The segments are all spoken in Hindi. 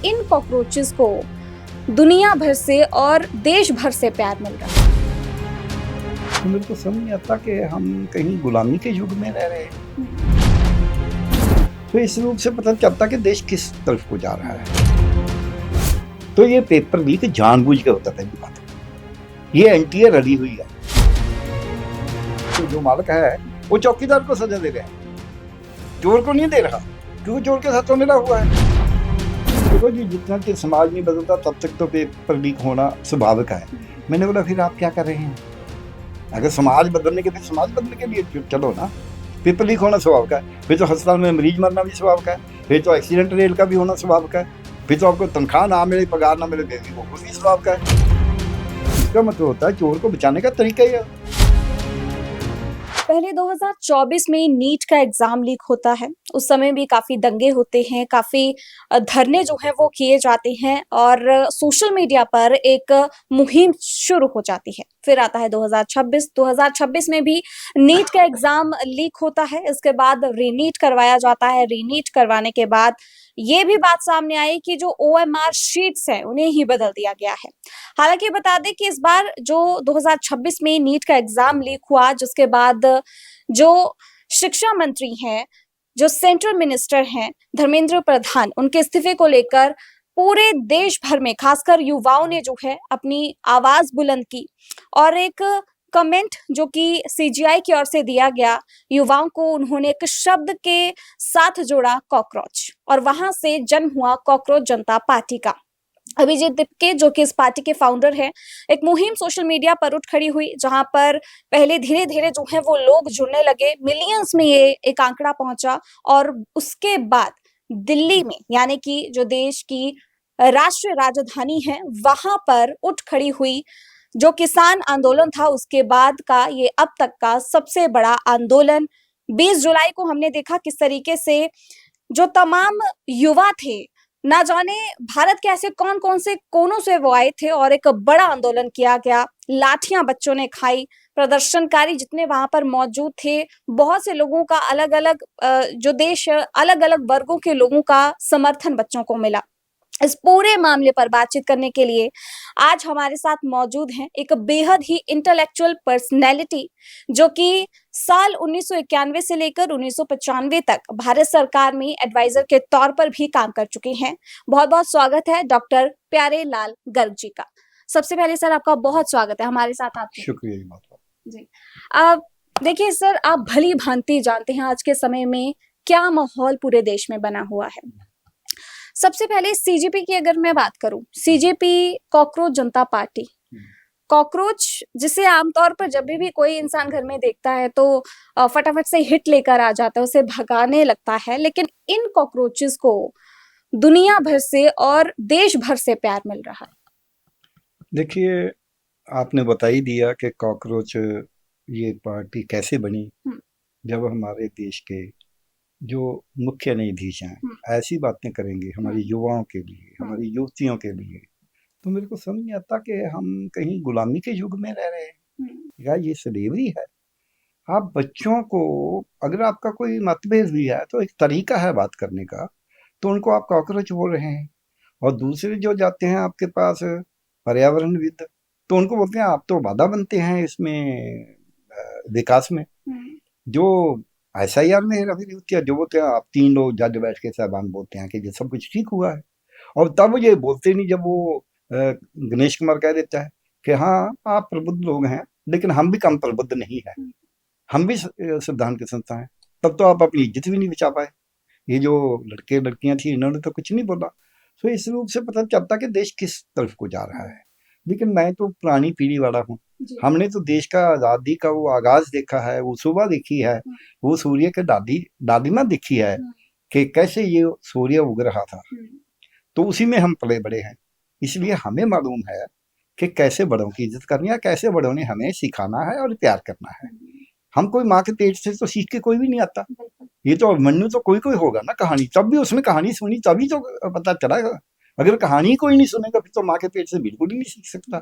इन कॉकरोचेस को दुनिया भर से और देश भर से प्यार मिल रहा है। तो मेरे को समझ नहीं आता कि हम कहीं गुलामी के युग में रह रहे हैं। तो इस रूप से पता चलता कि देश किस तरफ को जा रहा है। तो ये पेपर लीक जानबूझ के होता था, ये बात, ये एनटीए रली हुई है। तो जो मालिक है वो चौकीदार को सजा दे रहा है, चोर को नहीं दे रहा, क्योंकि चोर के साथ तो मिला हुआ है। देखो जी, जितना कि समाज नहीं बदलता तब तक तो पेपर लीक होना स्वाभाविक है। मैंने बोला फिर आप क्या कर रहे हैं? अगर समाज बदलने के, फिर समाज बदलने के लिए चलो ना। पेपर लीक होना स्वाभाविक है, फिर तो अस्पताल में मरीज मरना भी स्वाभाविक है, फिर तो एक्सीडेंट रेल का भी होना स्वाभाविक है, फिर तो आपको तनख्वाह ना मिले, पगार ना मिले, वो भी स्वाभाविक है। इसका मतलब होता है चोर को बचाने का तरीका ही है। पहले 2024 में नीट का एग्जाम लीक होता है। उस समय भी काफी दंगे होते हैं, काफी धरने जो है वो किए जाते हैं और सोशल मीडिया पर एक मुहिम शुरू हो जाती है। फिर आता है 2026 में भी नीट का एग्जाम लीक होता है। इसके बाद रीनीट करवाया जाता है। रीनीट करवाने के बाद ये भी बात सामने आई कि जो OMR शीट्स हैं उन्हें ही बदल दिया गया है। हालांकि बता दें कि इस बार जो 2026 में नीट का एग्जाम लीक हुआ, जिसके बाद जो शिक्षा मंत्री हैं, जो सेंट्रल मिनिस्टर हैं धर्मेंद्र प्रधान, उनके इस्तीफे को लेकर पूरे देश भर में खासकर युवाओं ने जो है अपनी आवाज बुलंद की और एक कमेंट जो कि CGI की ओर से दिया गया, युवाओं को उन्होंने एक शब्द के साथ जोड़ा, कॉकरोच, और वहां से जन्म हुआ कॉकरोच जनता पार्टी का। अभिजीत दीपके जो कि इस पार्टी के फाउंडर हैं, एक मुहिम सोशल मीडिया पर उठ खड़ी हुई, जहां पर पहले धीरे धीरे जो है वो लोग जुड़ने लगे, मिलियंस में ये एक आंकड़ा पहुंचा और उसके बाद दिल्ली में, यानी कि जो देश की राष्ट्रीय राजधानी है, वहां पर उठ खड़ी हुई जो किसान आंदोलन था। उसके बाद का ये अब तक का सबसे बड़ा आंदोलन। 20 जुलाई को हमने देखा किस तरीके से जो तमाम युवा थे, ना जाने भारत के ऐसे कौन कौन से कोनों से वो आए थे और एक बड़ा आंदोलन किया गया। लाठियां बच्चों ने खाई, प्रदर्शनकारी जितने वहां पर मौजूद थे, बहुत से लोगों का अलग अलग जो देश अलग अलग वर्गों के लोगों का समर्थन बच्चों को मिला। इस पूरे मामले पर बातचीत करने के लिए आज हमारे साथ मौजूद हैं एक बेहद ही इंटेलेक्चुअल पर्सनैलिटी, जो कि साल 1991 से लेकर 1995 तक भारत सरकार में एडवाइजर के तौर पर भी काम कर चुके हैं। बहुत बहुत स्वागत है डॉक्टर प्यारे लाल गर्ग जी का। सबसे पहले सर आपका बहुत स्वागत है हमारे साथ। आपका शुक्रिया जी। आप देखिए सर, आप भली भांति जानते हैं आज के समय में क्या माहौल पूरे देश में बना हुआ है। सबसे पहले CJP की अगर मैं बात करूं, CJP कॉकरोच जनता पार्टी, कॉकरोच जिसे आमतौर पर जब भी कोई इंसान घर में देखता है तो फटाफट से हिट लेकर आ जाता है, उसे भगाने लगता है, लेकिन इन कॉकरोचेस को दुनिया भर से और देश भर से प्यार मिल रहा है। देखिए, आपने बता ही दिया कि कॉकरोच ये पार्टी कैसे बनी। जब हमारे देश के जो मुख्य न्यायाधीश हैं ऐसी बातें करेंगे हमारी युवाओं के लिए, हमारी युवतियों के लिए, तो मेरे को समझ नहीं आता कि हम कहीं गुलामी के युग में रह रहे हैं या ये स्लेवरी है। आप बच्चों को, अगर आपका कोई मतभेद भी है तो एक तरीका है बात करने का, तो उनको आप कॉकरोच बोल रहे हैं। और दूसरे जो जाते हैं आपके पास पर्यावरणविद, तो उनको बोलते हैं आप तो बाधा बनते हैं इसमें विकास में। जो SIR में हेराफेरी होती है, जो बोलते हैं आप 3 लोग जज बैठ के साहबान बोलते हैं कि ये सब कुछ ठीक हुआ है, और तब ये बोलते नहीं जब वो गणेश कुमार कह देता है कि हाँ आप प्रबुद्ध लोग हैं लेकिन हम भी कम प्रबुद्ध नहीं है, हम भी संविधान के संस्था हैं, तब तो आप अपनी इज्जत भी नहीं बचा पाए। ये जो लड़के लड़कियां थी इन्होंने तो कुछ नहीं बोला। तो इस रूप से पता चलता कि देश किस तरफ को जा रहा है। लेकिन मैं तो पुरानी पीढ़ी वाला हूँ, हमने तो देश का आज़ादी का वो आगाज देखा है, वो सुबह देखी है, वो सूर्य के दादिमा देखी है कि कैसे ये सूर्य उग रहा था, तो उसी में हम पले बड़े हैं। इसलिए हमें मालूम है कि कैसे बड़ों की इज्जत करनी है, कैसे बड़ों ने हमें सिखाना है और प्यार करना है। हम कोई माँ के पेट से तो सीख के कोई भी नहीं आता। ये तो मनु तो कोई कोई होगा ना कहानी, तब भी उसने कहानी सुनी तभी तो पता चला। अगर कहानी कोई नहीं सुनेगा फिर तो माँ के पेट से बिल्कुल ही नहीं सीख सकता।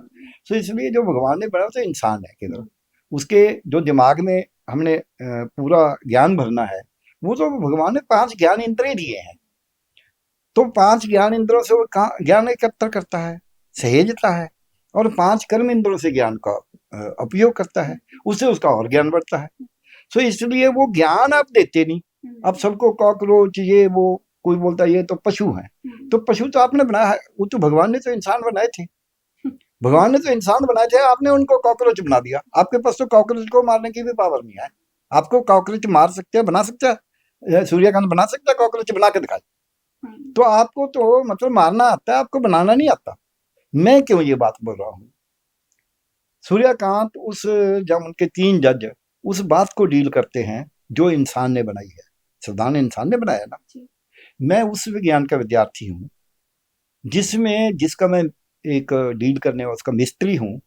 तो इसलिए जो भगवान ने बनाया तो इंसान है केवल, उसके जो दिमाग में हमने पूरा ज्ञान भरना है, वो तो भगवान ने 5 ज्ञान इंद्रिय दिए हैं। तो 5 ज्ञान इंद्रियों से वो ज्ञान एकत्र करता है, सहेजता है, और 5 कर्म इंद्रियों से ज्ञान का उपयोग करता है, उससे उसका और ज्ञान बढ़ता है। तो इसलिए वो ज्ञान आप देते नहीं। अब सबको कॉकरोच ये वो, कोई बोलता है ये तो पशु है, तो पशु तो आपने बनाया है, वो तो भगवान ने तो इंसान बनाए थे, भगवान ने तो इंसान बनाए थे, आपने उनको कॉकरोच बना दिया। आपके पास तो कॉकरोच को मारने की भी पावर नहीं है। आपको कॉकरोच मार सकते हैं, बना सकते हैं, सूर्यकांत बना सकता है, कॉकरोच बना के दिखाए। तो आपको तो मतलब मारना आता है, आपको बनाना नहीं आता। मैं क्यों ये बात बोल रहा हूँ, सूर्यकांत उस, जब उनके 3 जज उस बात को डील करते हैं जो इंसान ने बनाई है, संविधान इंसान ने बनाया ना। मैं उस विज्ञान का विद्यार्थी हूँ जिसका मैं एक डील करने वाला उसका मिस्त्री हूँ,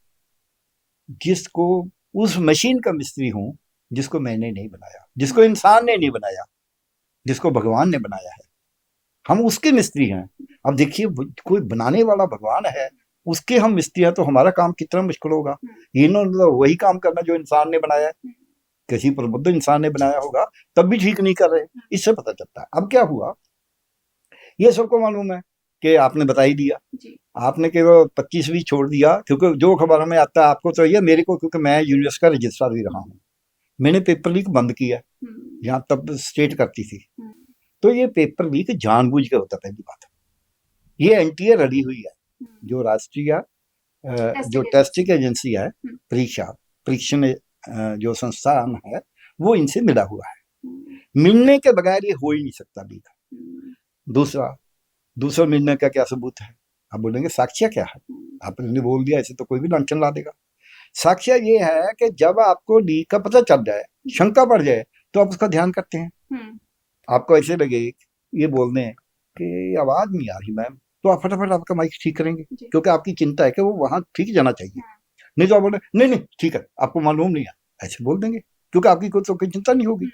जिसको उस मशीन का मिस्त्री हूँ जिसको मैंने नहीं बनाया, जिसको इंसान ने नहीं बनाया, जिसको भगवान ने बनाया है। हम उसके मिस्त्री हैं। अब देखिए, कोई बनाने वाला भगवान है, उसके हम मिस्त्री हैं, तो हमारा काम कितना मुश्किल होगा। इन्होंने तो वही काम करना जो इंसान ने बनाया है। किसी प्रबुद्ध इंसान ने बनाया होगा तब भी ठीक नहीं कर रहे, इससे पता चलता है। अब क्या हुआ, ये सबको मालूम है कि आपने बता ही दिया, आपने केवल 25वीं छोड़ दिया, क्योंकि जो खबर हमें आता है आपको चाहिए, मेरे को, क्योंकि मैं यूनिवर्सिटी का रजिस्ट्रार भी रहा हूँ, मैंने पेपर लीक बंद किया, यहाँ तब स्टेट करती थी। तो ये पेपर लीक जानबूझ के होता, पहली बात। ये एनटीए रड़ी हुई है, जो राष्ट्रीय जो टेस्टिंग एजेंसी है, परीक्षण जो संस्थान है, वो इनसे मिला हुआ है। मिलने के बगैर ये हो ही नहीं सकता लीक। दूसरा मिलने का क्या सबूत है? आप बोलेंगे साक्ष्य क्या है? आपने बोल दिया, ऐसे तो कोई भी लांछन ला देगा। साक्ष्य ये है कि जब आपको लीक का पता चल जाए, शंका पड़ जाए, तो आप उसका ध्यान करते हैं। आपको ऐसे लगे ये बोलने कि आवाज नहीं आ रही मैम, तो आप फटाफट आपका माइक ठीक करेंगे, क्योंकि आपकी चिंता है कि वो वहां ठीक जाना चाहिए। नहीं तो आप बोले नहीं ठीक है, आपको मालूम नहीं है, ऐसे बोल देंगे, क्योंकि आपकी कोई चिंता नहीं होगी।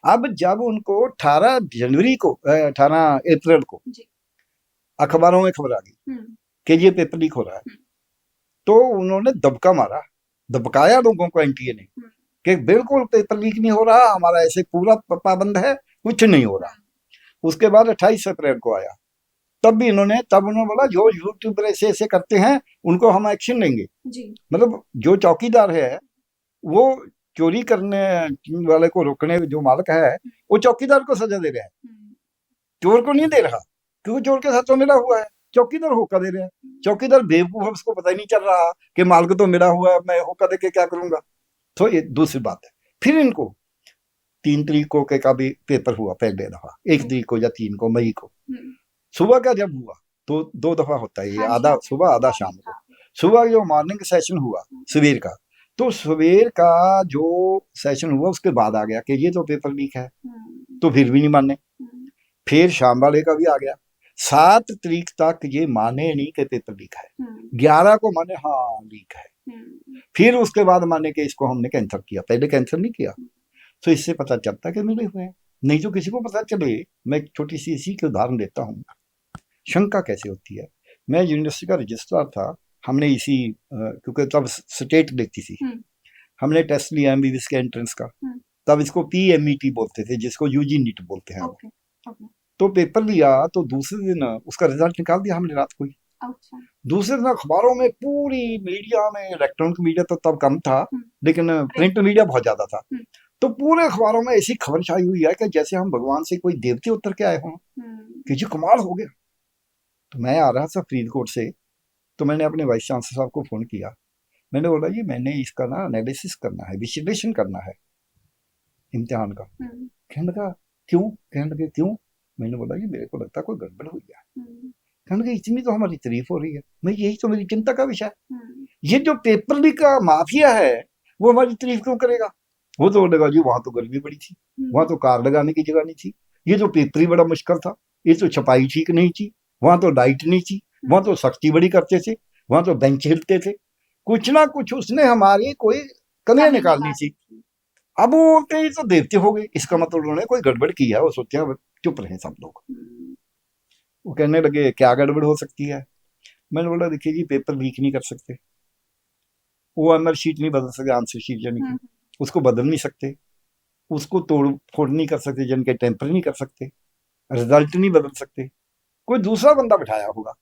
अब जब उनको 18 जनवरी को 18 अप्रैल को अखबारों में खबर आ गई कि ये पेपर लीक हो रहा है, तो उन्होंने दबका मारा, दबकाया लोगों को एनटीए ने कि बिल्कुल पेपर लीक नहीं हो रहा, हमारा ऐसे पूरा पाबंद है, कुछ नहीं हो रहा। उसके बाद 28 अप्रैल को आया, तब उन्होंने बोला जो यूट्यूबर ऐसे करते हैं उनको हम एक्शन लेंगे। मतलब जो चौकीदार है वो चोरी करने वाले को रोकने, जो मालिक है वो चौकीदार को सजा दे रहा है, चोर को नहीं दे रहा, क्योंकि चोर के साथ तो मिला हुआ है, चौकीदार होका दे रहे हैं। चौकीदार बेवकूफ है, उसको पता ही नहीं चल रहा कि मालिक तो मिला हुआ है, मैं होका दे के क्या करूंगा। तो ये दूसरी बात है। फिर इनको 3 तारीख को का भी पेपर हुआ, पहले दफा 1 तारीख को या 3 को मई को सुबह का जब हुआ, तो 2 दफा होता है ये, आधा सुबह आधा शाम को। सुबह जो मॉर्निंग सेशन हुआ सवेर का, तो सवेर का जो सेशन हुआ उसके बाद आ गया कि ये तो पेपर लीक है, तो फिर भी नहीं माने। फिर शाम वाले का भी आ गया। 7 तारीख तक ये माने नहीं कि पेपर लीक है, 11 को माने हाँ लीक है, फिर उसके बाद माने कि इसको हमने कैंसिल किया, पहले कैंसिल नहीं किया। तो इससे पता चलता कि मिले हुए हैं, नहीं तो किसी को पता चले। मैं एक छोटी सी इसी की उदाहरण देता हूँ, शंका कैसे होती है। मैं यूनिवर्सिटी का रजिस्ट्रार था, हमने इसी क्योंकि तब स्टेट लेती थी, हमने टेस्ट लिया एमबीबीएस के एंट्रेंस का, तब इसको पीएमईटी बोलते थे, जिसको यूजी नीट बोलते हैं। तो पेपर लिया, तो दूसरे दिन उसका रिजल्ट निकाल दिया हमने रात को ही। दूसरे दिन अखबारों में, पूरी मीडिया में, इलेक्ट्रॉनिक मीडिया तो तब कम था, लेकिन प्रिंट मीडिया बहुत ज्यादा था, तो पूरे अखबारों में ऐसी खबर छाई हुई है कि जैसे हम भगवान से कोई देवते उतर के आए हों, कि जी कमाल हो गया। तो मैं आ रहा था फरीदकोट से, तो मैंने अपने वाइस चांसलर साहब को फोन किया, मैंने बोला जी मैंने इसका ना एनालिसिस करना है, विश्लेषण करना है इम्तिहान का। कहने लगा क्यों? कहने लगे क्यों? मैंने बोला जी मेरे को लगता है कोई गड़बड़ हुई है। कहने लगे इतनी तो हमारी तारीफ हो रही है, मैं यही तो मेरी चिंता का विषय है, ये जो पेपर लीक का माफिया है वो हमारी तारीफ क्यों करेगा? वो तो बोलेगा जी वहां तो गर्मी बड़ी थी, वहां तो कार लगाने की जगह नहीं थी, ये तो पेपर ही बड़ा मुश्किल था, ये तो छपाई ठीक नहीं थी, वहां तो लाइट नहीं थी, वहां तो सख्ती बड़ी करते थे, वहां तो बेंच हिलते थे, कुछ ना कुछ उसने हमारी कोई कमियां निकालनी थी। अब वो बोलते हैं तो देवते हो गए, इसका मतलब उन्होंने कोई गड़बड़ की है। वो सोचते हैं चुप रहे सब लोग। वो कहने लगे क्या गड़बड़ हो सकती है? मैंने बोला देखिए जी पेपर लीक नहीं कर सकते, वो एमआर शीट नहीं बदल सकते, आंसर शीट यानी कि उसको बदल नहीं सकते, उसको तोड़ फोड़ नहीं कर सकते, जन के टेम्पर नहीं कर सकते, रिजल्ट नहीं बदल सकते, कोई दूसरा बंदा बिठाया होगा।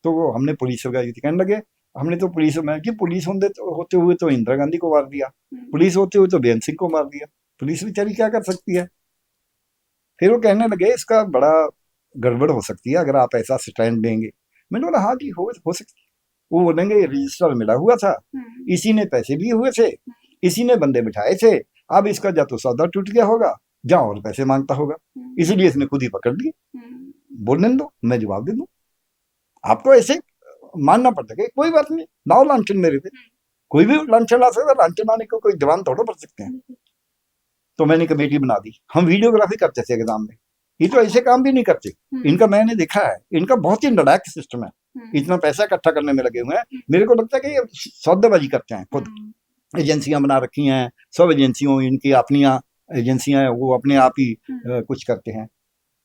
तो वो हमने पुलिस लगाई थी, कहने लगे हमने तो पुलिस में कि पुलिस होते हुए तो इंदिरा गांधी को मार दिया, पुलिस होते हुए तो बेअंत सिंह को मार दिया, पुलिस बेचारी क्या कर सकती है। फिर वो कहने लगे इसका बड़ा गड़बड़ हो सकती है अगर आप ऐसा स्टैंड देंगे। मैंने बोला हाँ जी हो सकती है। वो बोलेंगे रजिस्टर मिला हुआ था, इसी ने पैसे लिए हुए थे, इसी ने बंदे बिठाए थे, अब इसका या तो सौदा टूट गया होगा या और पैसे मांगता होगा, इसलिए इसने खुद ही पकड़ लिए। बोलने दो, मैं जवाब दे दूं। आपको ऐसे मानना पड़ता है, कोई बात नहीं, लाओ लांछन मेरे पे, कोई भी लांछन ला सकता, लांछन आने को कोई दीवान थोड़ा पड़ सकते हैं। तो मैंने कमेटी बना दी, हम वीडियोग्राफी करते थे एग्जाम में। ये तो ऐसे काम भी नहीं करते, इनका मैंने देखा है, इनका बहुत ही लड़ाक सिस्टम है, इतना पैसा इकट्ठा करने में लगे हुए हैं। मेरे को लगता है कि ये सौदेबाजी करते हैं, खुद एजेंसियां बना रखी हैं, सब एजेंसियों इनकी अपनी एजेंसियां हैं, वो अपने आप ही कुछ करते हैं।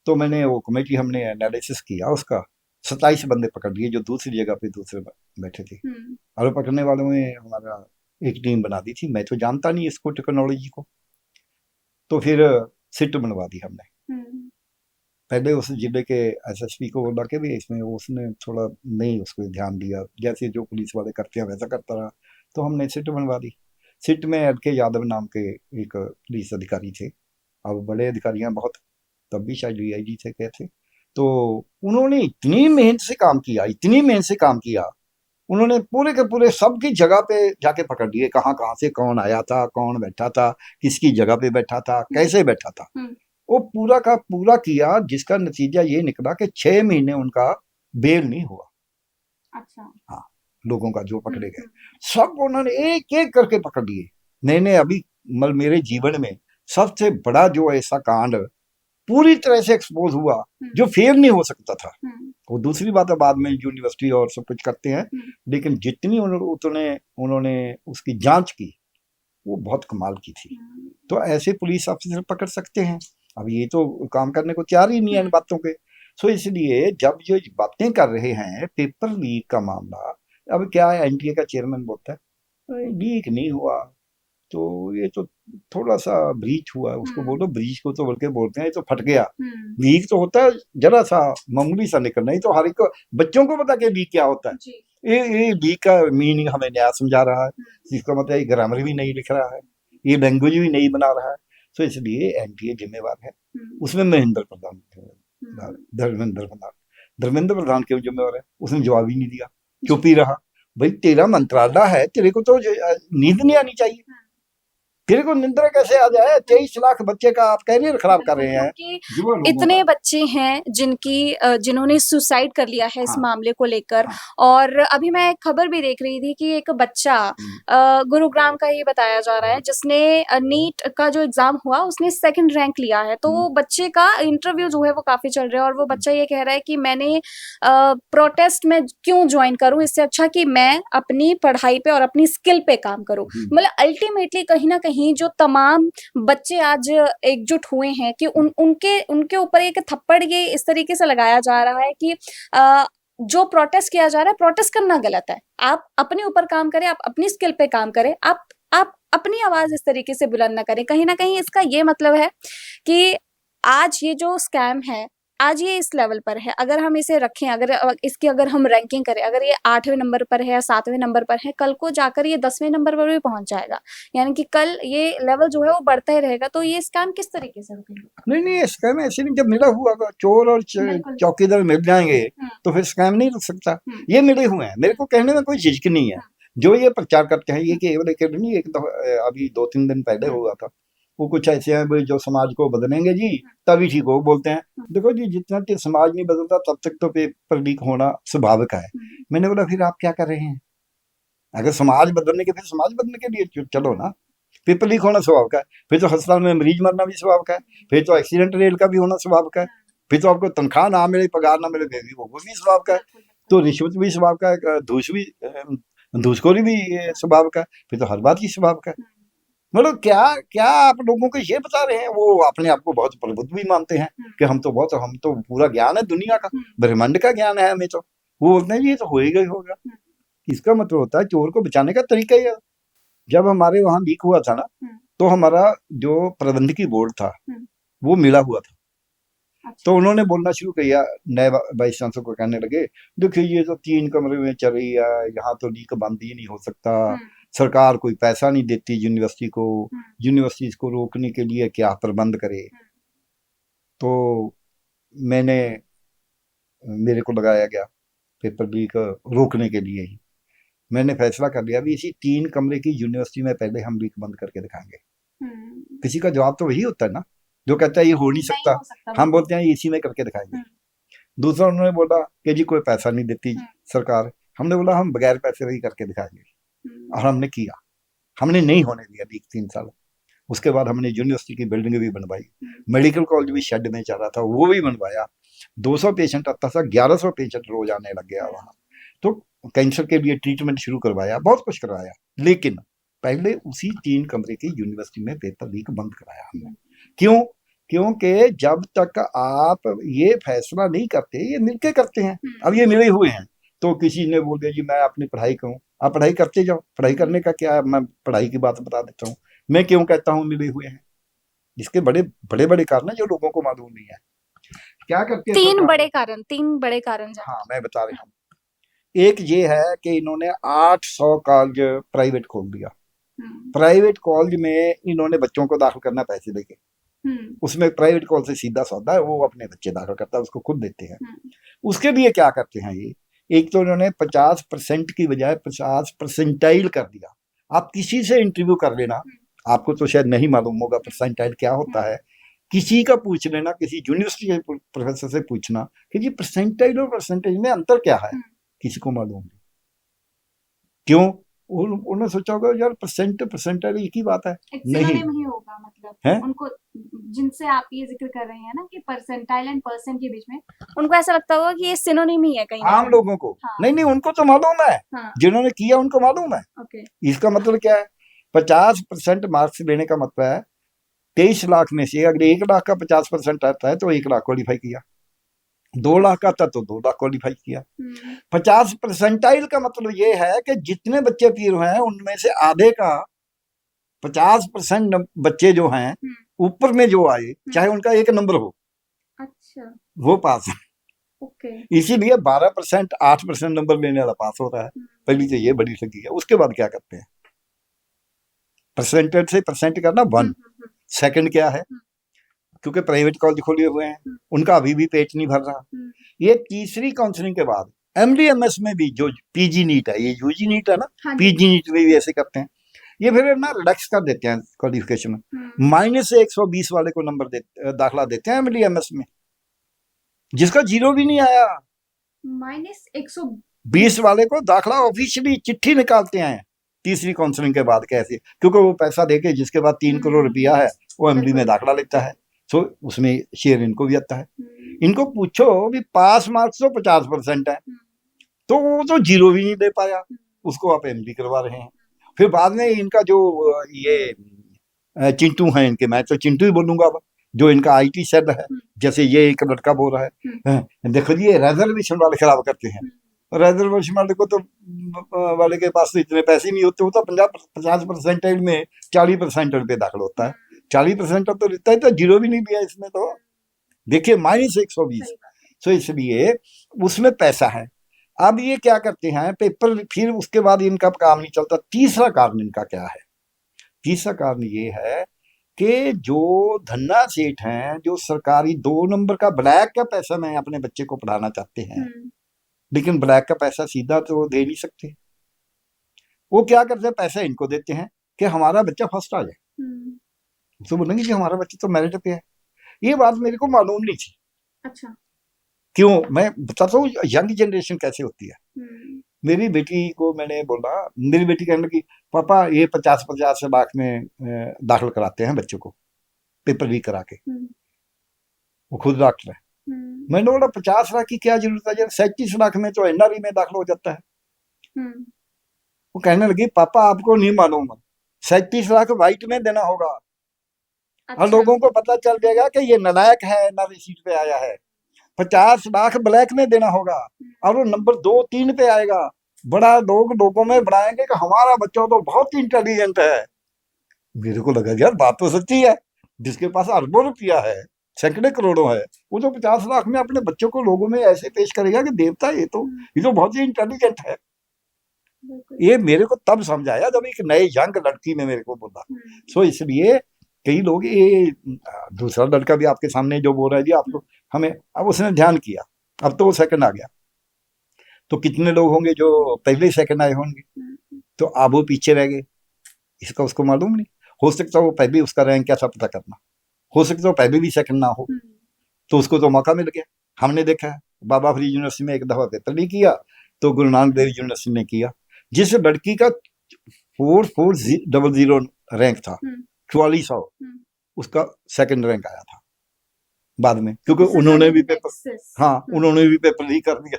तो मैंने वो कमेटी हमने एनालिसिस किया, उसका 27 बंदे पकड़ लिए जो दूसरी जगह पे दूसरे बैठे थे, और पकड़ने वालों में हमारा एक टीम बना दी थी। मैं तो जानता नहीं इसको, टेक्नोलॉजी को। तो फिर सिट बनवा दी हमने। पहले उस जिले के एसएसपी को बोला कि भी इसमें, उसने थोड़ा नहीं उसको ध्यान दिया, जैसे जो पुलिस वाले करते हैं वैसा करता रहा। तो हमने सिट बनवा दी। सिट में एल.के. यादव नाम के एक पुलिस अधिकारी थे, अब बड़े अधिकारी हैं बहुत, तब भी शायद डीआईजी थे क्या थे। तो उन्होंने इतनी मेहनत से काम किया, इतनी मेहनत से काम किया, उन्होंने पूरे के पूरे सबकी जगह पे जाके पकड़ लिए, कहाँ कहाँ से कौन आया था, कौन बैठा था, किसकी जगह पे बैठा था, कैसे बैठा था, वो पूरा का पूरा किया, जिसका नतीजा ये निकला कि 6 महीने उनका बेल नहीं हुआ। अच्छा। हाँ, लोगों का जो पकड़े गए सब उन्होंने एक एक करके पकड़ लिए। मैंने अभी मेरे जीवन में सबसे बड़ा जो ऐसा कांड पूरी तरह से एक्सपोज हुआ जो फेल नहीं हो सकता था। वो दूसरी बात है, बाद में यूनिवर्सिटी और सब कुछ करते हैं, लेकिन जितनी उन्होंने उसकी जांच की वो बहुत कमाल की थी। तो ऐसे पुलिस ऑफिसर पकड़ सकते हैं। अब ये तो काम करने को तैयार ही नहीं है इन बातों के। सो इसलिए जब ये बातें कर रहे हैं पेपर लीक का मामला, अब क्या है, एनटीए का चेयरमैन बोलता है लीक नहीं हुआ, तो ये तो थोड़ा सा ब्रीच हुआ, उसको बोलो ब्रीच को तो बोल के बोलते हैं, ये तो फट गया। लीक तो होता है जरा सा मामूली सा निकलना ही, तो हर एक बच्चों को पता कि लीक क्या होता है। ये लीक का मीनिंग हमें नया समझा रहा है, जिसका मतलब ये ग्रामर भी नहीं लिख रहा है, ये लैंग्वेज भी नहीं बना रहा है। तो इसलिए एनटीए जिम्मेवार है, उसमें धर्मेंद्र प्रधान क्यों जिम्मेवार है, उसने जवाब ही नहीं दिया, चुप ही रहा। भाई तेरा मंत्रालय है, तेरे को तो नींद नहीं आनी चाहिए, तेरे को निंद्रा कैसे आ जाए? 23 लाख बच्चे का आप कैरियर खराब कर रहे हैं। इतने बच्चे हैं जिन्होंने सुसाइड कर लिया है इस मामले को लेकर। और अभी मैं एक खबर भी देख रही थी कि एक बच्चा गुरुग्राम का ये बताया जा रहा है, जिसने नीट का जो एग्जाम हुआ उसने 2nd रैंक लिया है। तो वो बच्चे का इंटरव्यू जो है वो काफी चल रहा है, और वो बच्चा ये कह रहा है कि मैंने प्रोटेस्ट में क्यों ज्वाइन करूं, इससे अच्छा कि मैं अपनी पढ़ाई पे और अपनी स्किल पे काम करूं। मतलब अल्टीमेटली कहीं ना कहीं जो तमाम बच्चे आज एकजुट हुए हैं कि उनके ऊपर एक थप्पड़ ये इस तरीके से लगाया जा रहा है कि जो प्रोटेस्ट किया जा रहा है, प्रोटेस्ट करना गलत है। आप अपने ऊपर काम करें, आप अपनी स्किल पे काम करें, आप अपनी आवाज इस तरीके से बुलंद ना करें। कहीं ना कहीं इसका ये मतलब है कि आज ये जो स्कैम है, आज ये इस लेवल पर है। अगर हम इसे रखें, अगर हम रैंकिंग करें, अगर ये 8वें नंबर पर है या 7वें नंबर पर है, कल को जाकर ये 10वें नंबर पर भी पहुंच जाएगा। यानी कि कल ये लेवल जो है वो बढ़ता ही रहेगा। तो ये स्कैम किस तरीके से रुकेगा? नहीं स्कैम ऐसे नहीं, जब मिला हुआ चोर और चौकीदार मिल जाएंगे तो फिर स्कैम नहीं रुक सकता। ये मिले हुए हैं, मेरे को कहने में कोई झिझक नहीं है। जो ये प्रचार करते हैं ये केवल नहीं, एक अभी 2-3 दिन पहले हुआ था, वो कुछ ऐसे हैं जो समाज को बदलेंगे जी तभी ठीक हो बोलते हैं। देखो जी, जितना तक समाज नहीं बदलता तब तक तो पेपर लीक होना स्वाभाविक है। मैंने बोला फिर आप क्या कर रहे हैं? अगर समाज बदलने के, फिर समाज बदलने के लिए चलो ना। पेपर लीक होना स्वाभाविक है, फिर तो अस्पताल में मरीज मरना भी स्वाभाविक है, फिर तो एक्सीडेंट रेल का भी होना स्वाभाविक है, फिर तो आपको तनख्वाह ना मिले, पगार ना मिले, वो भी स्वाभाविक है। तो रिश्वत भी स्वाभाविक है, घूसखोरी भी स्वाभाविक है, फिर तो हर बात ही स्वाभाविक है। मतलब क्या आप लोगों को ये बता रहे हैं? वो अपने आप को बहुत प्रबुद्ध भी मानते हैं कि हम तो पूरा ज्ञान है दुनिया का, ब्रह्मांड का ज्ञान है हमें। तो वो बोलते हैं ये तो होएगा ही होगा। इसका मतलब होता है चोर को बचाने का तरीका ही है। जब हमारे वहां लीक हुआ था ना, तो हमारा जो प्रबंधकीय बोर्ड था वो मिला हुआ था। तो उन्होंने बोलना शुरू किया, नए वाइस चांसलर को कहने लगे, देखिए ये तो 3 कमरे में चल रही है, यहाँ तो लीक बंद ही नहीं हो सकता, सरकार कोई पैसा नहीं देती यूनिवर्सिटी को, यूनिवर्सिटी को रोकने के लिए क्या प्रबंध करे। तो मैंने मेरे को लगाया गया पेपर लीक रोकने के लिए ही। मैंने फैसला कर लिया भी इसी 3 कमरे की यूनिवर्सिटी में पहले हम लीक बंद करके दिखाएंगे। किसी का जवाब तो वही होता है ना, जो कहता है ये हो नहीं सकता, हम बोलते हैं इसी में करके दिखाएंगे। दूसरा उन्होंने बोला कि जी कोई पैसा नहीं देती सरकार, हमने बोला हम बगैर पैसे ही करके दिखाएंगे, और हमने किया। हमने नहीं होने दिया लीक 3 साल। उसके बाद हमने यूनिवर्सिटी की बिल्डिंग भी बनवाई, मेडिकल कॉलेज भी शेड में चल रहा था वो भी बनवाया, 200 पेशेंट आता था, 1100 पेशेंट रोज आने लग गया वहाँ। तो कैंसर के लिए ट्रीटमेंट शुरू करवाया, बहुत कुछ करवाया, लेकिन पहले उसी 3 कमरे की यूनिवर्सिटी में पेपर लीक बंद कराया हमने। क्यों? क्योंकि जब तक आप ये फैसला नहीं करते, ये मिलके करते हैं। अब ये मिले हुए हैं, तो किसी ने बोल दिया जी मैं अपनी पढ़ाई करूँ, आप पढ़ाई करते जाओ, पढ़ाई करने का क्या है, मैं पढ़ाई की बात बता देता हूँ। मैं क्यों कहता हूँ मिले हुए हैं, इसके बड़े बड़े बड़े कारण है जो लोगों को मालूम नहीं है। क्या करते हैं 3 बड़े कारण, 3 बड़े कारण हाँ मैं बता रहा हूँ। एक ये है कि इन्होंने 800 कॉलेज प्राइवेट खोल दिया। प्राइवेट कॉलेज में इन्होंने बच्चों को दाखिल करना पैसे लेके, उसमें प्राइवेट कॉलेज से सीधा सौदा है, वो अपने बच्चे दाखिल करता है, उसको खुद देते हैं। उसके लिए क्या करते हैं ये, एक तो इन्होंने 50% की बजाय 50 परसेंटाइल कर दिया। आप किसी से इंटरव्यू कर लेना, आपको तो शायद नहीं मालूम होगा परसेंटाइल क्या होता है, किसी का पूछ लेना, किसी यूनिवर्सिटी के प्रोफेसर से पूछना कि जी परसेंटाइल और परसेंटेज में अंतर क्या है, किसी को मालूम नहीं। क्यों? उन्होंने सोचा होगा यार परसेंटाइल एक ही बात है, नहीं होगा, मतलब है? उनको जिनसे आप ये जिक्र कर रहे हैं ना कि परसेंटाइल एंड परसेंट के बीच में, उनको ऐसा लगता होगा कि ये सिनोनिम ही है कहीं ना। आम लोगों को नहीं, उनको तो मालूम है, जिन्होंने किया उनको मालूम है। इसका मतलब क्या है, 50% मार्क्स लेने का मतलब है 23 लाख में से अगर 1 लाख का 50% आता है तो 1 लाख क्वालिफाई किया, 2 लाख का था तो 2 लाख क्वालिफाई किया। 50 परसेंटाइल का मतलब ये है कि जितने बच्चे पीर हुए हैं उनमें से आधे का 50% बच्चे जो हैं ऊपर में जो आए, चाहे उनका 1 नंबर हो, अच्छा, वो पास है। इसीलिए 12% 8% नंबर लेने वाला पास होता है। पहली तो ये बड़ी लगी है। उसके बाद क्या करते हैं, परसेंटेज से परसेंट करना 1। सेकंड क्या है, क्योंकि प्राइवेट कॉलेज खोले हुए हैं, उनका अभी भी पेट नहीं भर रहा। ये तीसरी काउंसलिंग के बाद MD-MS में भी जो PG नीट है, ये UG नीट है ना, PG नीट में भी ऐसे करते हैं। ये फिर ना रिडक्स कर देते हैं क्वालिफिकेशन में, -120 वाले को नंबर दाखिला देते हैं MD-MS में, जिसका 0 भी नहीं आया। -120 वाले को दाखिला ऑफिशियली चिट्ठी निकालते हैं तीसरी काउंसलिंग के बाद। कैसे? क्योंकि वो पैसा देके जिसके बाद 3 करोड़ रुपया है वो MD में दाखिला लेता है, तो उसमें शेयर इनको भी आता है। इनको पूछो भी पास मार्क्स तो 50% है, तो वो तो 0 भी नहीं दे पाया, उसको आप MD करवा रहे हैं। फिर बाद में इनका जो ये चिंटू हैं इनके, मैं तो चिंटू ही बोलूंगा, जो इनका IT सेल है, जैसे ये एक लड़का बोल रहा है, देखो जी ये रिजर्वेशन वाले खराब करते हैं। रिजर्वेशन वाले को तो वाले के पास तो इतने पैसे नहीं होते, वो तो 50% में 40% पे दाखिल होता है, 40% तो लेता है, तो 0 भी नहीं दिया इसमें। तो देखिए -120, तो इसलिए उसमें पैसा है। अब ये क्या करते हैं पेपर, फिर उसके बाद इनका काम नहीं चलता। तीसरा कारण इनका क्या है, तीसरा कारण ये है कि जो धन्ना सेठ हैं, जो सरकारी 2 नंबर का ब्लैक का पैसा में अपने बच्चे को पढ़ाना चाहते हैं, लेकिन ब्लैक का पैसा सीधा तो दे नहीं सकते, वो क्या करते हैं पैसा इनको देते हैं कि हमारा बच्चा फर्स्ट आ जाए, तो बोलेंगे कि हमारा बच्चा तो मेरिट पे है। ये बात मेरे को मालूम नहीं थी। अच्छा, क्यों? मैं बताता हूँ यंग जनरेशन कैसे होती है। मेरी बेटी को मैंने बोला, मेरी बेटी कहने लगी पापा ये 50 लाख में दाखिल कराते हैं बच्चों को पेपर लीक करा के, वो खुद डॉक्टर है। मैंने बोला 50 लाख की क्या जरूरत है, जब 37 लाख में तो NRE में दाखिल हो जाता है। वो कहने लगी पापा आपको नहीं मालूम, 37 लाख व्हाइट में देना होगा। अच्छा। और लोगों को पता चल जाएगा कि ये नालायक है, NRE सीट पे आया है। 50 लाख ब्लैक में देना होगा, और वो नंबर 2, 3 पे आएगा। बड़ा लोगों में बढ़ाएंगे कि हमारा बच्चा तो बहुत इंटेलिजेंट है। मेरे को लगा यार बात तो सच्ची है, जिसके पास अरबों रुपया है सैकड़े करोड़ों है, वो तो 50 लाख में अपने बच्चों को लोगों में ऐसे पेश करेगा कि देवता ये तो बहुत ही इंटेलिजेंट है। ये मेरे को तब समझ आया जब एक नए यंग लड़की ने मेरे को बोला। सो इसलिए कई लोग ये दूसरा लड़का भी आपके सामने जो बोल रहा है जी आपको हमें, अब उसने ध्यान किया, अब तो वो सेकंड आ गया, तो कितने लोग होंगे जो पहले सेकंड आए होंगे, तो अब वो पीछे रह गए, इसका उसको मालूम नहीं। हो सकता है वो पहले उसका रैंक कैसा पता करना, हो सकता है वो पहले भी सेकंड ना हो, तो उसको तो मौका मिल गया। हमने देखा है बाबा फरीद यूनिवर्सिटी में एक दफा पेपर नहीं किया तो गुरु नानक देव यूनिवर्सिटी ने किया, जिस लड़की का 4400 रैंक था, 4400, उसका सेकंड रैंक आया था बाद में, क्योंकि उन्होंने भी पेपर, हाँ उन्होंने भी पेपर लीक कर दिया।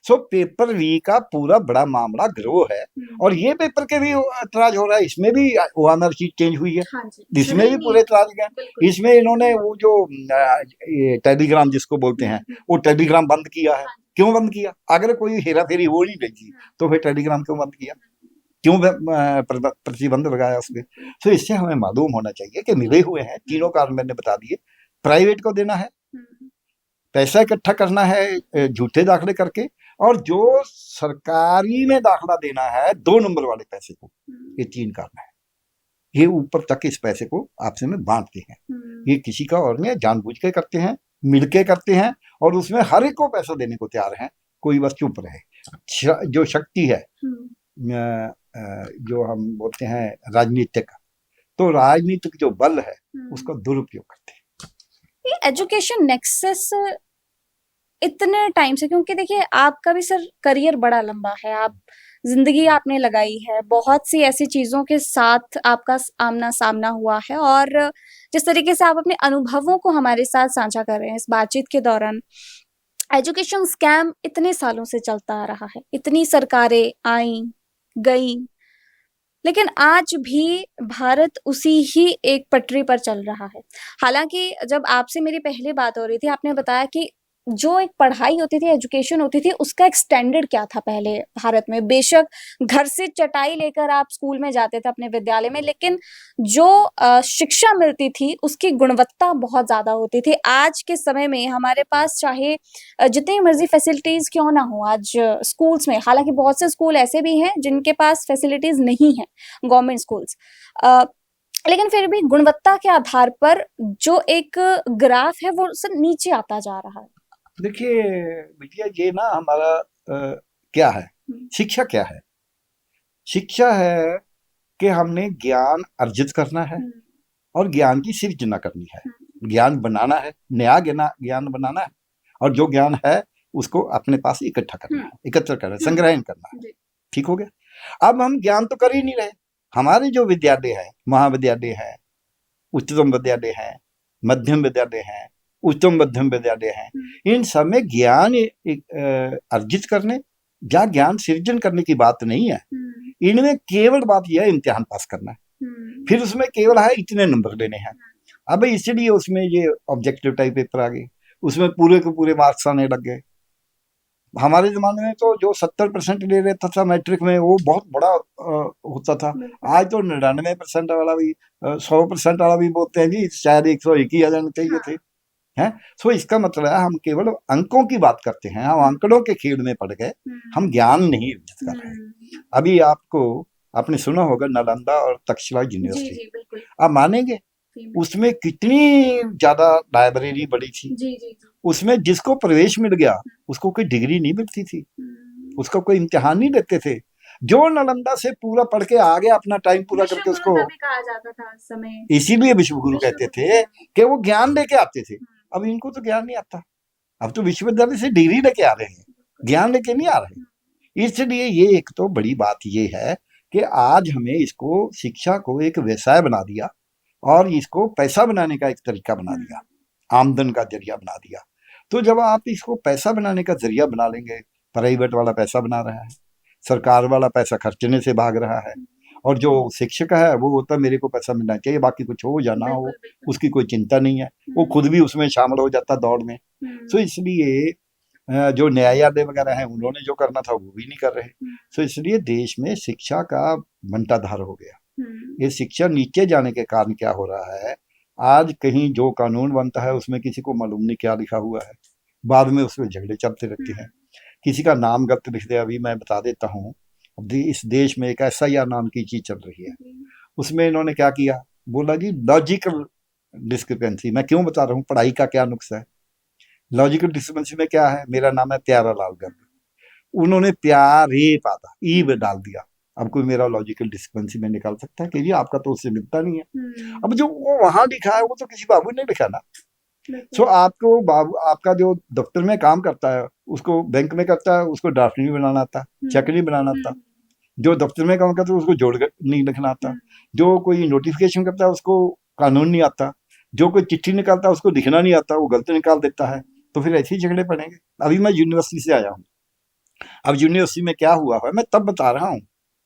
सो पेपर लीक का पूरा बड़ा मामला ग्रो है, और ये पेपर के भी एतराज हो रहा है, इसमें भी ओएमआर शीट चेंज हुई है, इसमें भी पूरे एतराज गए। इसमें इन्होंने वो जो टेलीग्राम जिसको बोलते हैं, वो टेलीग्राम बंद किया है। क्यों बंद किया? अगर कोई हेरा फेरी हो नहीं रही थी तो फिर टेलीग्राम क्यों बंद किया, क्यों प्रतिबंध लगाया उसपे? तो इससे हमें मालूम होना चाहिए कि मिले हुए हैं तीनों कारण मैंने बता दिए। प्राइवेट को देना है, पैसा इकट्ठा करना है झूठे दाखिले करके, और जो सरकारी में दाखिला देना है 2 नंबर वाले पैसे को, ये 3 कारण है। ये ऊपर तक इस पैसे को आपसे में बांटते हैं, ये किसी का और नहीं, जानबूझ के करते हैं, मिलके करते हैं, और उसमें हर एक को पैसा देने को तैयार है, कोई बस चुप रहे। जो शक्ति है जो हम बोलते हैं राजनीतिक, तो राजनीतिक जो बल है उसका दुरुपयोग करते हैं। ये एजुकेशन नेक्सस इतने टाइम से, क्योंकि देखिए आपका भी सर करियर बड़ा लंबा है, आप जिंदगी आपने लगाई है, बहुत सी ऐसी चीजों के साथ आपका आमना सामना हुआ है, और जिस तरीके से आप अपने अनुभवों को हमारे साथ साझा कर रहे हैं इस बातचीत के दौरान, एजुकेशन स्कैम इतने सालों से चलता आ रहा है, इतनी सरकारें आई गई, लेकिन आज भी भारत उसी ही एक पटरी पर चल रहा है। हालांकि जब आपसे मेरी पहले बात हो रही थी, आपने बताया कि जो एक पढ़ाई होती थी, एजुकेशन होती थी, उसका एक स्टैंडर्ड क्या था पहले भारत में। बेशक घर से चटाई लेकर आप स्कूल में जाते थे अपने विद्यालय में, लेकिन जो शिक्षा मिलती थी उसकी गुणवत्ता बहुत ज्यादा होती थी। आज के समय में हमारे पास चाहे जितनी मर्जी फैसिलिटीज क्यों ना हो आज स्कूल्स में, हालांकि बहुत से स्कूल ऐसे भी हैं जिनके पास फैसिलिटीज नहीं है, गवर्नमेंट स्कूल्स, लेकिन फिर भी गुणवत्ता के आधार पर जो एक ग्राफ है वो सर नीचे आता जा रहा है। देखिए बिटिया, ये ना हमारा क्या है, शिक्षा क्या है? शिक्षा है कि हमने ज्ञान अर्जित करना है और ज्ञान की सृजना करनी है, ज्ञान बनाना है, नया ज्ञान बनाना है, और जो ज्ञान है उसको अपने पास इकट्ठा करना है, एकत्र करना है, संग्रहण करना है। ठीक हो गया? अब हम ज्ञान तो कर ही नहीं रहे। हमारे जो विद्यालय है, महाविद्यालय है, उच्चतम विद्यालय है, मध्यम विद्यालय है, उच्चतम मध्यम विद्यालय है, इन सब में ज्ञान अर्जित करने या ज्ञान सृजन करने की बात नहीं है। इनमें केवल बात यह है इम्तिहान पास करना है, फिर उसमें केवल है इतने नंबर लेने हैं। अब इसलिए उसमें ये ऑब्जेक्टिव टाइप पेपर आ गए, उसमें पूरे के पूरे मार्क्स आने लग गए। हमारे जमाने में तो जो 70% ले लेता था मैट्रिक में वो बहुत बड़ा होता था। आज तो 99% वाला भी 100% वाला भी बोलते हैं जी शायद 101 ही आ जाने चाहिए थे, हैं। सो इसका मतलब है हम केवल अंकों की बात करते हैं, हम आंकड़ों के खेल में पड़ गए, हम ज्ञान नहीं अर्जित कर रहे। अभी आपने सुना होगा नालंदा और तक्षशिला यूनिवर्सिटी, आप मानेंगे उसमें कितनी ज्यादा लाइब्रेरी बड़ी थी। उसमें जिसको प्रवेश मिल गया उसको कोई डिग्री नहीं मिलती थी, उसका कोई इम्तिहान नहीं देते थे। जो नालंदा से पूरा पढ़ के आ गया अपना टाइम पूरा करके, उसको कहा जाता था समय, इसीलिए विश्व गुरु कहते थे कि वो ज्ञान लेके आते थे। अब इनको तो ज्ञान नहीं आता, अब तो विश्वविद्यालय से डिग्री लेके आ रहे हैं, ज्ञान लेके नहीं आ रहे। इसलिए ये एक तो बड़ी बात ये है कि आज हमें इसको, शिक्षा को एक व्यवसाय बना दिया और इसको पैसा बनाने का एक तरीका बना दिया, आमदन का जरिया बना दिया। तो जब आप इसको पैसा बनाने का जरिया बना लेंगे, प्राइवेट वाला पैसा बना रहा है, सरकार वाला पैसा खर्चने से भाग रहा है, और जो शिक्षक है वो होता है मेरे को पैसा मिलना चाहिए, बाकी कुछ हो या ना हो उसकी कोई चिंता नहीं है, वो खुद भी उसमें शामिल हो जाता दौड़ में। तो इसलिए जो न्यायालय वगैरह है उन्होंने जो करना था वो भी नहीं कर रहे। तो इसलिए देश में शिक्षा का बंटाधार हो गया। ये शिक्षा नीचे जाने के कारण क्या हो रहा है आज कहीं जो कानून बनता है उसमें किसी को मालूम नहीं क्या लिखा हुआ है, बाद में उसमें झगड़े चलते रहते हैं। किसी का नाम गलत लिख दे। अभी मैं बता देता हूँ, इस देश में एक SIR नाम की चीज चल रही है। उसमें इन्होंने क्या किया, बोला जी लॉजिकल डिस्क्रिपेंसी। मैं क्यों बता रहा हूँ, पढ़ाई का क्या नुक्स है। लॉजिकल डिस्क्रिपेंसी में क्या है, मेरा नाम है प्यारा लाल गर्ग, उन्होंने प्यारे पाता ई में डाल दिया। अब कोई मेरा लॉजिकल डिस्क्रिपेंसी में निकाल सकता है कि जी आपका तो उससे मिलता नहीं है। अब जो वो वहां लिखा है वो तो किसी बाबू ने लिखा ना। सो आपको बाबू, आपका जो दफ्तर में काम करता है, उसको बैंक में करता है, उसको ड्राफ्ट नहीं बनाना आता, चेक नहीं बनाना आता। जो दफ्तर में काम करता है उसको जोड़ नहीं लिखना आता। जो कोई नोटिफिकेशन करता है उसको कानून नहीं आता। जो कोई चिट्ठी निकालता है उसको लिखना नहीं आता, वो गलत निकाल देता है। तो फिर ऐसे ही झगड़े पड़ेंगे। अभी मैं यूनिवर्सिटी से आया हूँ। अब यूनिवर्सिटी में क्या हुआ है मैं तब बता रहा हूँ।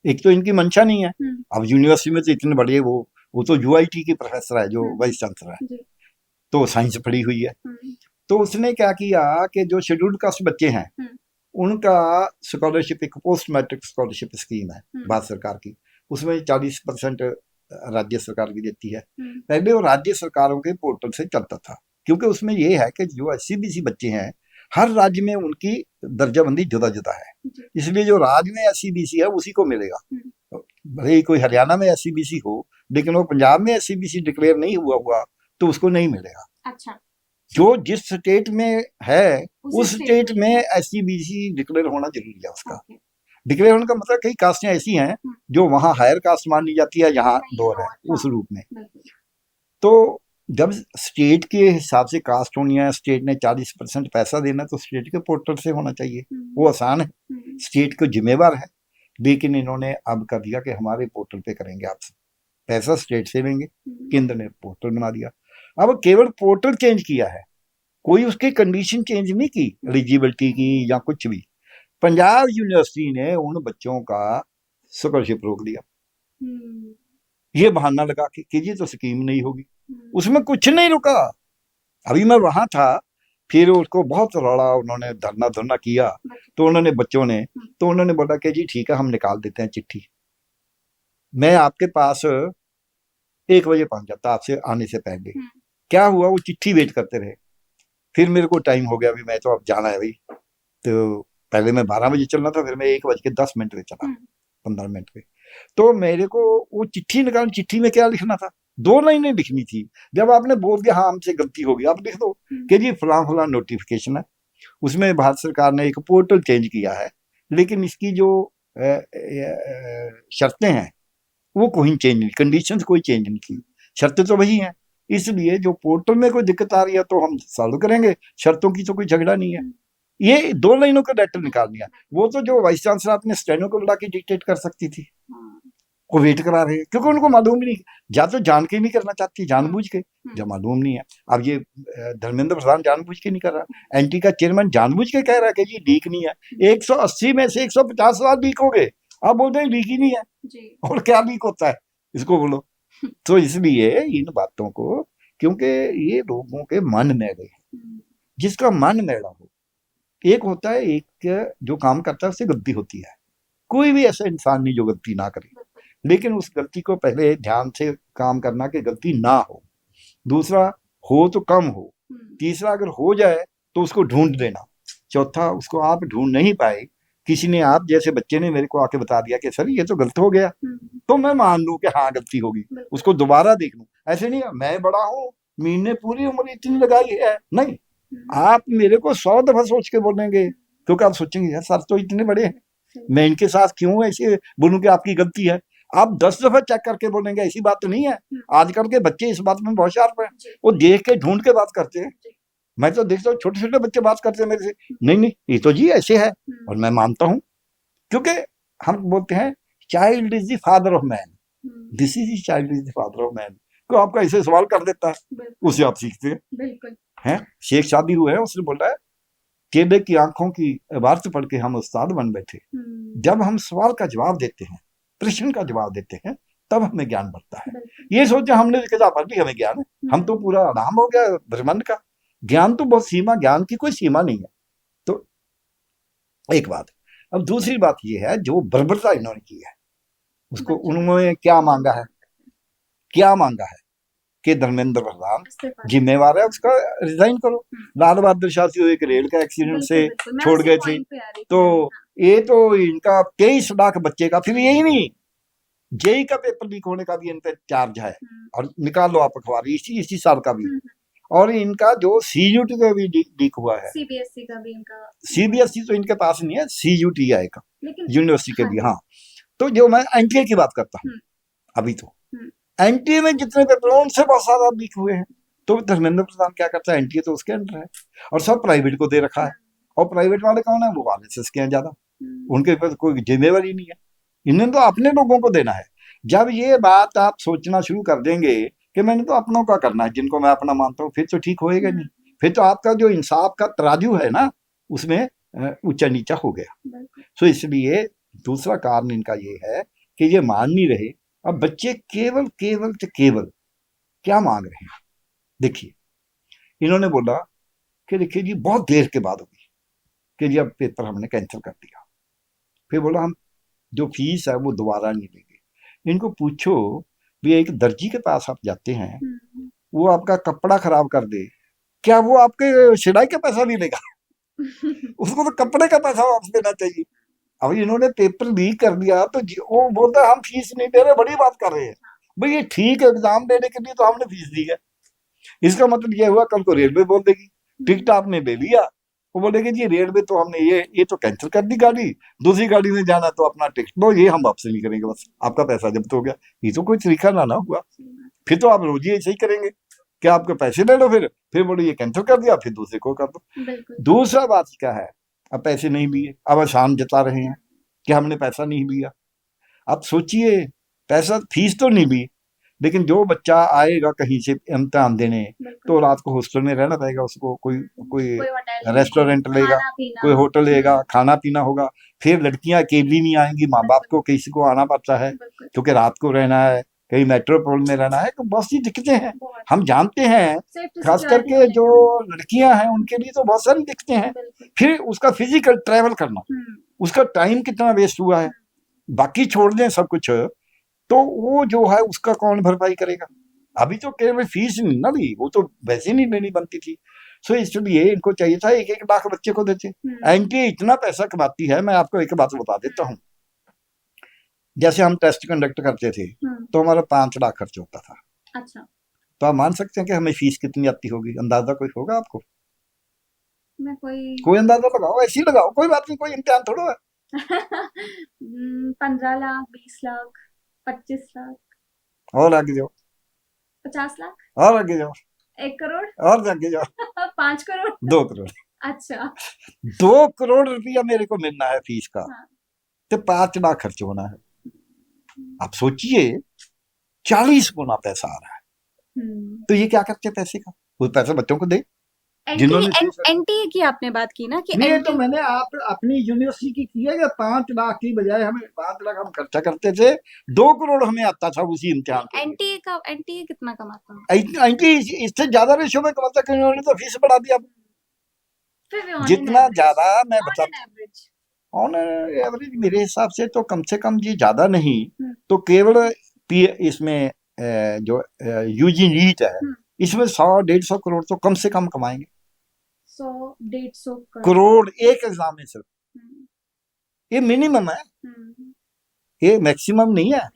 एक तो इनकी मंशा नहीं है। अब यूनिवर्सिटी में तो इतने बड़े वो तो UIT की प्रोफेसर है, जो वाइस चांसलर है, तो साइंस पढ़ी हुई है। तो उसने क्या किया कि जो शेड्यूल्ड कास्ट बच्चे हैं उनका स्कॉलरशिप, एक पोस्ट मैट्रिक स्कॉलरशिप स्कीम है भारत सरकार की, उसमें 40% राज्य सरकार भी देती है। पहले वो राज्य सरकारों के पोर्टल से चलता था, क्योंकि उसमें ये है कि जो SCBC बच्चे हैं हर राज्य में उनकी दर्जाबंदी जुदा जुदा है, इसलिए जो राज्य में SCBC है उसी को मिलेगा। भले ही कोई हरियाणा में SCBC हो, लेकिन वो पंजाब में SCBC डिक्लेयर नहीं हुआ तो उसको नहीं मिलेगा। अच्छा, जो जिस स्टेट में है उस स्टेट में SCBC डिक्लेयर होना जरूरी है उसका। डिक्लेयर होने का मतलब कई कास्टें ऐसी हैं जो वहां हायर कास्ट मानी जाती है, यहाँ लोअर है, उस रूप में। तो जब स्टेट के हिसाब से कास्ट होनी है, स्टेट ने 40% पैसा देना, तो स्टेट के पोर्टल से होना चाहिए, वो आसान है, स्टेट को जिम्मेवार है। लेकिन इन्होंने अब कर दिया कि हमारे पोर्टल पे करेंगे, आप पैसा स्टेट से लेंगे, केंद्र ने पोर्टल बना दिया। अब केवल पोर्टल चेंज किया है, कोई उसकी कंडीशन चेंज नहीं की, एलिजिबिलिटी की या कुछ भी। पंजाब यूनिवर्सिटी ने उन बच्चों का स्कॉलरशिप रोक दिया, ये बहाना लगा कि जी तो स्कीम नहीं होगी। उसमें कुछ नहीं रुका। अभी मैं वहां था, फिर उसको बहुत लड़ा, उन्होंने धरना किया, तो उन्होंने बच्चों ने, तो उन्होंने बोला कि जी ठीक है हम निकाल देते हैं चिट्ठी, मैं आपके पास 1 बजे पहुंच जाता आपसे आने से पहले। क्या हुआ, वो चिट्ठी वेट करते रहे। फिर मेरे को टाइम हो गया, अभी मैं तो अब जाना है भाई, तो पहले मैं 12 बजे चलना था, फिर मैं 1:10 पे चला, 15 मिनट पे। तो मेरे को वो चिट्ठी निकाल, चिट्ठी में क्या लिखना था, 2 लाइनें लिखनी थी। जब आपने बोल दिया हाँ हमसे गलती हो गई, आप लिख दो कि जी फला नोटिफिकेशन है। उसमें भारत सरकार ने एक पोर्टल चेंज किया है, लेकिन इसकी जो शर्तें हैं वो कोई चेंज नहीं, कंडीशंस कोई चेंज नहीं की, शर्तें तो वही हैं। इसलिए जो पोर्टल में कोई दिक्कत आ रही है तो हम सॉल्व करेंगे, शर्तों की तो कोई झगड़ा नहीं है। ये 2 लाइनों का लेटर निकाल दिया। वो तो जो वाइस चांसलर अपने स्टेनो को बुला के डिक्टेट कर सकती थी, वो वेट करा रहे हैं, क्योंकि उनको मालूम नहीं, या तो जान के नहीं करना चाहती, जानबूझ के, जब मालूम नहीं है। अब ये धर्मेंद्र प्रधान जानबूझ के नहीं कर रहा, एनटी का चेयरमैन जानबूझ के कह रहा है कि जी लीक नहीं है। 180 में से 150 सवाल लीक हो गए, आप बोलते हैं लीक ही नहीं है, और क्या लीक होता है, इसको बोलो। तो इसलिए इन बातों को, क्योंकि ये लोगों के मन मैले हैं, जिसका मन मैला हो, एक होता है, एक जो काम करता है उससे गलती होती है, कोई भी ऐसा इंसान नहीं जो गलती ना करे, लेकिन उस गलती को पहले ध्यान से काम करना कि गलती ना हो, दूसरा हो तो कम हो, तीसरा अगर हो जाए तो उसको ढूंढ देना, चौथा उसको आप ढूंढ नहीं पाए, किसी ने, आप जैसे बच्चे ने मेरे को आके बता दिया कि सर ये तो गलत हो गया, तो मैं मान लूं कि हाँ गलती होगी, उसको दोबारा देख लूं। ऐसे नहीं मैं बड़ा हूं, मीन ने पूरी उम्र इतनी लगाई है, नहीं, आप मेरे को 100 दफा सोच के बोलेंगे, क्योंकि आप सोचेंगे यार सर तो इतने बड़े हैं, मैं इनके साथ क्यों ऐसे बोलूं कि आपकी गलती है। आप 10 दफा चेक करके बोलेंगे, ऐसी बात तो नहीं है। आजकल के बच्चे इस बात में बहुत शार्प हैं, वो देख के ढूंढ के बात करते हैं। मैं तो देखता हूँ छोटे छोटे बच्चे बात करते हैं मेरे से, नहीं ये तो जी ऐसे है, और मैं मानता हूँ, क्योंकि हम बोलते हैं child is the father of man, this is child is the father of man. तो आपका ऐसे सवाल कर देता है, उससे आप सीखते हैं। शेख शादी हुए है, उसने बोला है केले की आंखों की इबारत पढ़ के हम उस्ताद बन बैठे। जब हम सवाल का जवाब देते हैं, प्रश्न का जवाब देते हैं, तब हमें ज्ञान बढ़ता है। ये सोचे हमने किताब पढ़ ली हमें ज्ञान है, हम तो पूरा नाम हो गया ब्रह्मांड का। ज्ञान तो बहुत सीमा, ज्ञान की कोई सीमा नहीं है। तो एक बात। अब दूसरी बात ये है, जो बर्बरता इन्होंने की है, उसको उन्होंने क्या मांगा है, क्या मांगा है कि धर्मेंद्र प्रधान इस्तीफा दे। जिम्मेवार है, उसका रिजाइन करो। लाल बहादुर शास्त्री तो एक रेल का एक्सीडेंट बिल्कुल से बिल्कुल, मैं छोड़ उसी गए थे। पॉइंट पे आ रही थी। तो हाँ, ये तो इनका 23 लाख बच्चे का, फिर यही नहीं, जेई का पेपर लीक होने का भी इन पे चार्ज है, और निकाल लो आप अखबार, इसी साल का भी। और इनका जो सीयूटी का भी लीक हुआ है, सीबीएसई का भी इनका, सीबीएसई तो इनके पास नहीं है, सीयूटी आएगा लेकिन यूनिवर्सिटी के हाँ लिए। जी। हाँ, तो जो मैं एनटीए की बात करता हूँ, अभी तो एनटीए में जितने पेपर हैं, उनसे बहुत सारा लीक हुए हैं। तो धर्मेंद्र प्रधान क्या करता है, एनटीए तो उसके अंडर है, और सब प्राइवेट को दे रखा है। और प्राइवेट वाले कौन है, वो आरएसएस के हैं ज्यादा, उनके पास कोई जिम्मेवारी नहीं है, इन्हें तो अपने लोगों को देना है। जब ये बात आप सोचना शुरू कर देंगे कि मैंने तो अपनों का करना है, जिनको मैं अपना मानता हूँ, फिर तो ठीक होएगा नहीं। फिर तो आपका जो इंसाफ का तराजू है ना, उसमें ऊंचा नीचा हो गया। सो इसलिए दूसरा कारण इनका ये है कि ये मान नहीं रहे। अब बच्चे केवल केवल से केवल क्या मांग रहे हैं, देखिए इन्होंने बोला कि देखिए जी बहुत देर के बाद होगी कि जी अब पेपर हमने कैंसिल कर दिया। फिर बोला हम जो फीस है वो दोबारा नहीं लेंगे। इनको पूछो, भी एक दर्जी के पास आप जाते हैं, वो आपका कपड़ा खराब कर दे, क्या वो आपके सिलाई का पैसा भी लेगा? उसको तो कपड़े का पैसा वापस देना चाहिए। अब इन्होंने पेपर लीक कर दिया तो वो बोलता है हम फीस नहीं दे रहे, बड़ी बात कर रहे हैं। भाई ये ठीक है, एग्जाम देने के लिए तो हमने फीस दी है। इसका मतलब ये हुआ कल को रेलवे बोल देगी टिकट आपने ले लिया, वो बोलेगी जी रेलवे तो हमने ये तो कैंसिल कर दी गाड़ी, दूसरी गाड़ी में जाना तो अपना टिकट लो, ये हम वापस नहीं करेंगे, बस आपका पैसा जब्त हो गया। ये तो कोई तरीका ना हुआ। फिर तो आप रोज ही ऐसे ही करेंगे कि आपके पैसे ले लो, फिर बोलो ये कैंसिल कर दिया, फिर दूसरे को कर दो। दूसरा बात क्या है, अब पैसे नहीं लिए, अब आसान जता रहे हैं कि हमने पैसा नहीं लिया। अब सोचिए, पैसा फीस तो नहीं ली, लेकिन जो बच्चा आएगा कहीं से इम्तिहान देने, तो रात को हॉस्टल में रहना पड़ेगा उसको, कोई रेस्टोरेंट लेगा, कोई होटल लेगा, खाना पीना होगा। फिर लड़कियां अकेली नहीं आएंगी, माँ बाप को किसी को आना पड़ता है, क्योंकि रात को रहना है, कहीं मेट्रोपोल में रहना है, तो बहुत सी दिक्कतें हैं, हम जानते हैं। खास करके जो लड़कियां हैं उनके लिए तो बहुत सारी दिक्कतें हैं। फिर उसका फिजिकल ट्रैवल करना, उसका टाइम कितना वेस्ट हुआ है, बाकी छोड़ दें सब कुछ, तो वो जो है उसका कौन भरपाई करेगा? अभी तो केवल फीस नहीं ना ली, वो तो वैसे नहीं लेनी बनती थी। सो इसलिए इनको चाहिए था 1-1 लाख बच्चे को देते। एनटीए इतना पैसा कमाती है, मैं आपको एक बात बता देता हूँ। जैसे हम टेस्ट कंडक्ट करते थे तो हमारा 5 लाख खर्च होता था। अच्छा, तो आप मान सकते हैं कि हमें फीस कितनी आती होगी, अंदाजा कोई होगा आपको? मैं कोई अंदाजा लगाओ, ऐसे ही लगाओ, कोई बात नहीं, कोई इम्तिहान थोड़ा है। 15 लाख, 20 लाख, 25 लाख, और आगे जाओ, 50 लाख, और आगे जाओ, 1 करोड़, और आगे जाओ, 5 करोड़, 2 करोड़। अच्छा, 2 करोड़ रुपया मेरे को मिलना है फीस का, हाँ। तो 5 लाख खर्च होना है। आप सोचिए 40 गुना पैसा आ रहा है। तो ये क्या करते हैं पैसे का, वो पैसा बच्चों को दे जिन्होंने एनटीए की आपने बात की ना कि नहीं, तो मैंने आप अपनी यूनिवर्सिटी की है कि 5 लाख की बजाय हमें 5 लाख हम खर्चा करते थे, 2 करोड़ हमें आता था उसी इम्तिहान। एनटीए कितना कमाता है? एनटीए इससे ज्यादा रेशो में कमाता, क्योंकि उन्होंने तो फीस बढ़ा दिया। जितना ज्यादा मैं बता, ऑन एवरेज मेरे हिसाब से तो कम से कम जी ज्यादा नहीं, तो केवल इसमें जो यूजी नीट है, इसमें 100-150 करोड़ तो कम से कम कमाएंगे। 100-150 करोड़ एक एग्जाम में सिर्फ, ये मिनिमम है, ये मैक्सिमम नहीं है,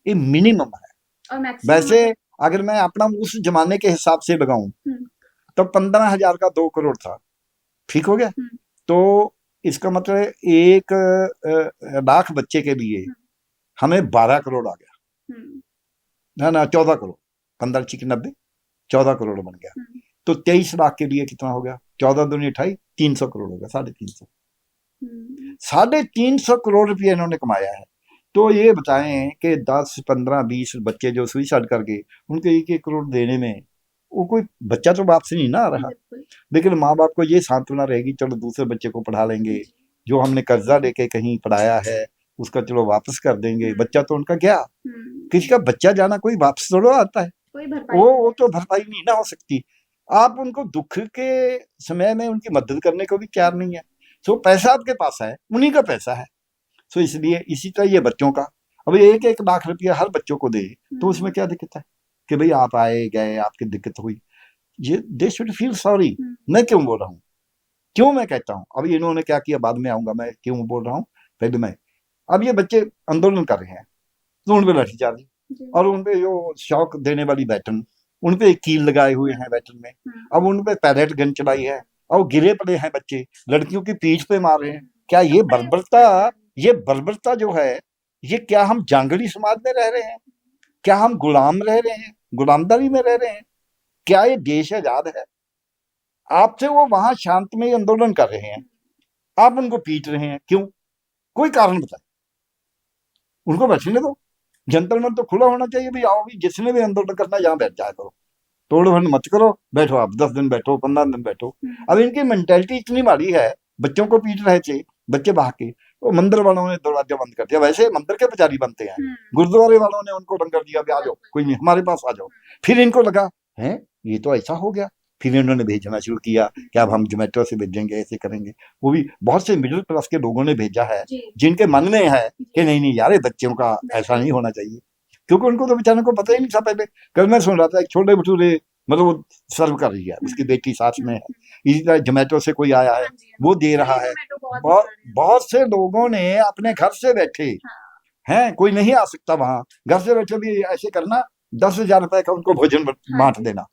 ये मिनिमम है। वैसे अगर मैं अपना उस जमाने के हिसाब से लगाऊं तो 15,000 का 2 करोड़ था, ठीक हो गया। तो इसका मतलब 1 लाख बच्चे के लिए हमें 12 करोड़ आ गया, ना 14 करोड़, 15 चिक 90, 14 करोड़ बन गया। तो 23 लाख के लिए कितना हो गया, 14 दूनी 28, 300 करोड़ हो गया, 350, 350 करोड़ रुपये इन्होंने कमाया है। तो ये बताएं कि 10, 15, 20 बच्चे जो सुइसाइड कर गए, उनको 1-1 करोड़ देने में वो कोई बच्चा तो बाप से नहीं ना आ रहा, लेकिन माँ बाप को ये सांत्वना रहेगी चलो दूसरे बच्चे को पढ़ा लेंगे, जो हमने कर्जा लेके कहीं पढ़ाया है उसका चलो वापस कर देंगे। बच्चा तो उनका गया, किसी का बच्चा जाना कोई वापस थोड़ा आता है, वो तो भरपाई नहीं ना हो सकती। आप उनको दुख के समय में उनकी मदद करने को भी तैयार नहीं है। सो पैसा आपके पास है, उन्हीं का पैसा है। सो इसलिए इसी तरह ये बच्चों का, अब 1-1 लाख रुपया हर बच्चों को दे तो उसमें क्या दिक्कत है? कि भाई आप आए गए, आपकी दिक्कत हुई, ये दे शुड फील सॉरी। मैं क्यों बोल रहा हूँ, क्यों मैं कहता हूँ, अभी इन्होंने क्या किया बाद में आऊंगा, मैं क्यों बोल रहा हूँ पहले मैं। अब ये बच्चे आंदोलन कर रहे हैं तो उन पे लाठीचार्ज, और उन पे जो शौक देने वाली बैटन, उन पे कील लगाए हुए हैं बैटन में, अब उन पे पैलेट गन चलाई है, और गिरे पड़े हैं बच्चे, लड़कियों की पीठ पे मार रहे हैं। क्या ये बर्बरता जो है, ये क्या हम जांगड़ी समाज में रह रहे हैं? क्या हम गुलाम रह रहे हैं, गुलामदारी में रह रहे हैं? क्या ये देश आजाद है? आपसे वो वहां शांतमय आंदोलन कर रहे हैं, आप उनको पीट रहे हैं, क्यों? कोई कारण बताए, उनको बैठने दो। जंतर मन तो खुला होना चाहिए, भाई आओ, भी जिसने भी आंदोलन करना है यहाँ बैठ जाया करो, तोड़ भंड मत करो, बैठो आप 10 दिन बैठो, 15 दिन बैठो। अब इनकी मेंटेलिटी इतनी माड़ी है, बच्चों को पीट रहे थे, बच्चे भाग के, वो मंदिर वालों ने दरवाजा बंद कर दिया। वैसे मंदिर के पुजारी बनते हैं, गुरुद्वारे वालों ने उनको लंगर दिया, आ जाओ, कोई नहीं, हमारे पास आ जाओ। फिर इनको लगा है ये तो ऐसा हो गया, फिर इन्होंने भेजना शुरू किया कि अब हम जोमेटो से भेजेंगे, ऐसे करेंगे। वो भी बहुत से मिडिल क्लास के लोगों ने भेजा है, जिनके मन में है कि नहीं नहीं यार, बच्चों का ऐसा नहीं होना चाहिए, क्योंकि उनको तो बेचारों को पता ही नहीं था पहले। कल मैं सुन रहा था, एक छोटे भटूरे मतलब वो सर्व कर रही है, उसकी बेटी साथ में है, इसी तरह जोमेटो से कोई आया है, वो दे रहा है। बहुत से लोगों ने अपने घर से बैठे हैं, कोई नहीं आ सकता वहां, घर से बैठे भी ऐसे करना, 10,000 रुपए का उनको भोजन बांट देना।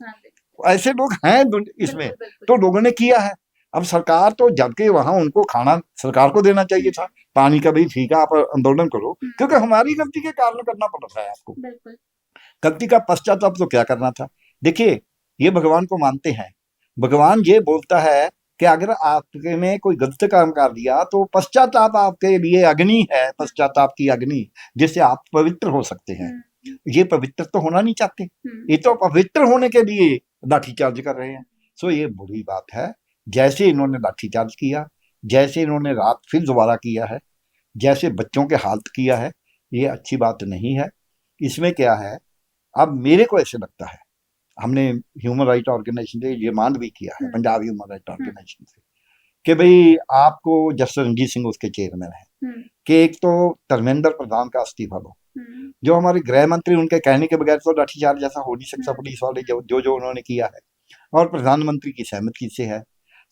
ऐसे लोग हैं इसमें, तो लोगों ने किया है। अब सरकार तो, जबकि वहां उनको खाना सरकार को देना चाहिए था, पानी का भी ठीक है, आप आंदोलन करो, क्योंकि हमारी गलती के कारण करना पड़ रहा है आपको। गलती का पश्चाताप तो क्या करना था? देखिए, ये भगवान को मानते हैं, भगवान ये बोलता है कि अगर आपके ने कोई गलत काम कर दिया तो पश्चाताप आपके लिए अग्नि है, पश्चाताप की अग्नि, जिससे आप पवित्र हो सकते हैं। ये पवित्र तो होना नहीं चाहते, ये तो पवित्र होने के लिए लाठीचार्ज कर रहे हैं। सो ये बुरी बात है। जैसे इन्होंने लाठीचार्ज किया, जैसे इन्होंने रात फिर दोबारा किया है, जैसे बच्चों के हालत किया है, ये अच्छी बात नहीं है। इसमें क्या है, अब मेरे को ऐसे लगता है, हमने ह्यूमन राइट ऑर्गेनाइजेशन से ये मांग भी किया है, पंजाब ह्यूमन राइट ऑर्गेनाइजेशन से, कि भाई आपको जस्टिस रणजीत सिंह उसके चेयरमैन है, कि एक तो धर्मेंद्र प्रधान का इस्तीफा दो, जो हमारे गृह मंत्री, उनके कहने के बगैर तो लाठीचार्ज जैसा हो नहीं सकता पुलिस वाले, जो उन्होंने किया है, और प्रधानमंत्री की सहमति से है।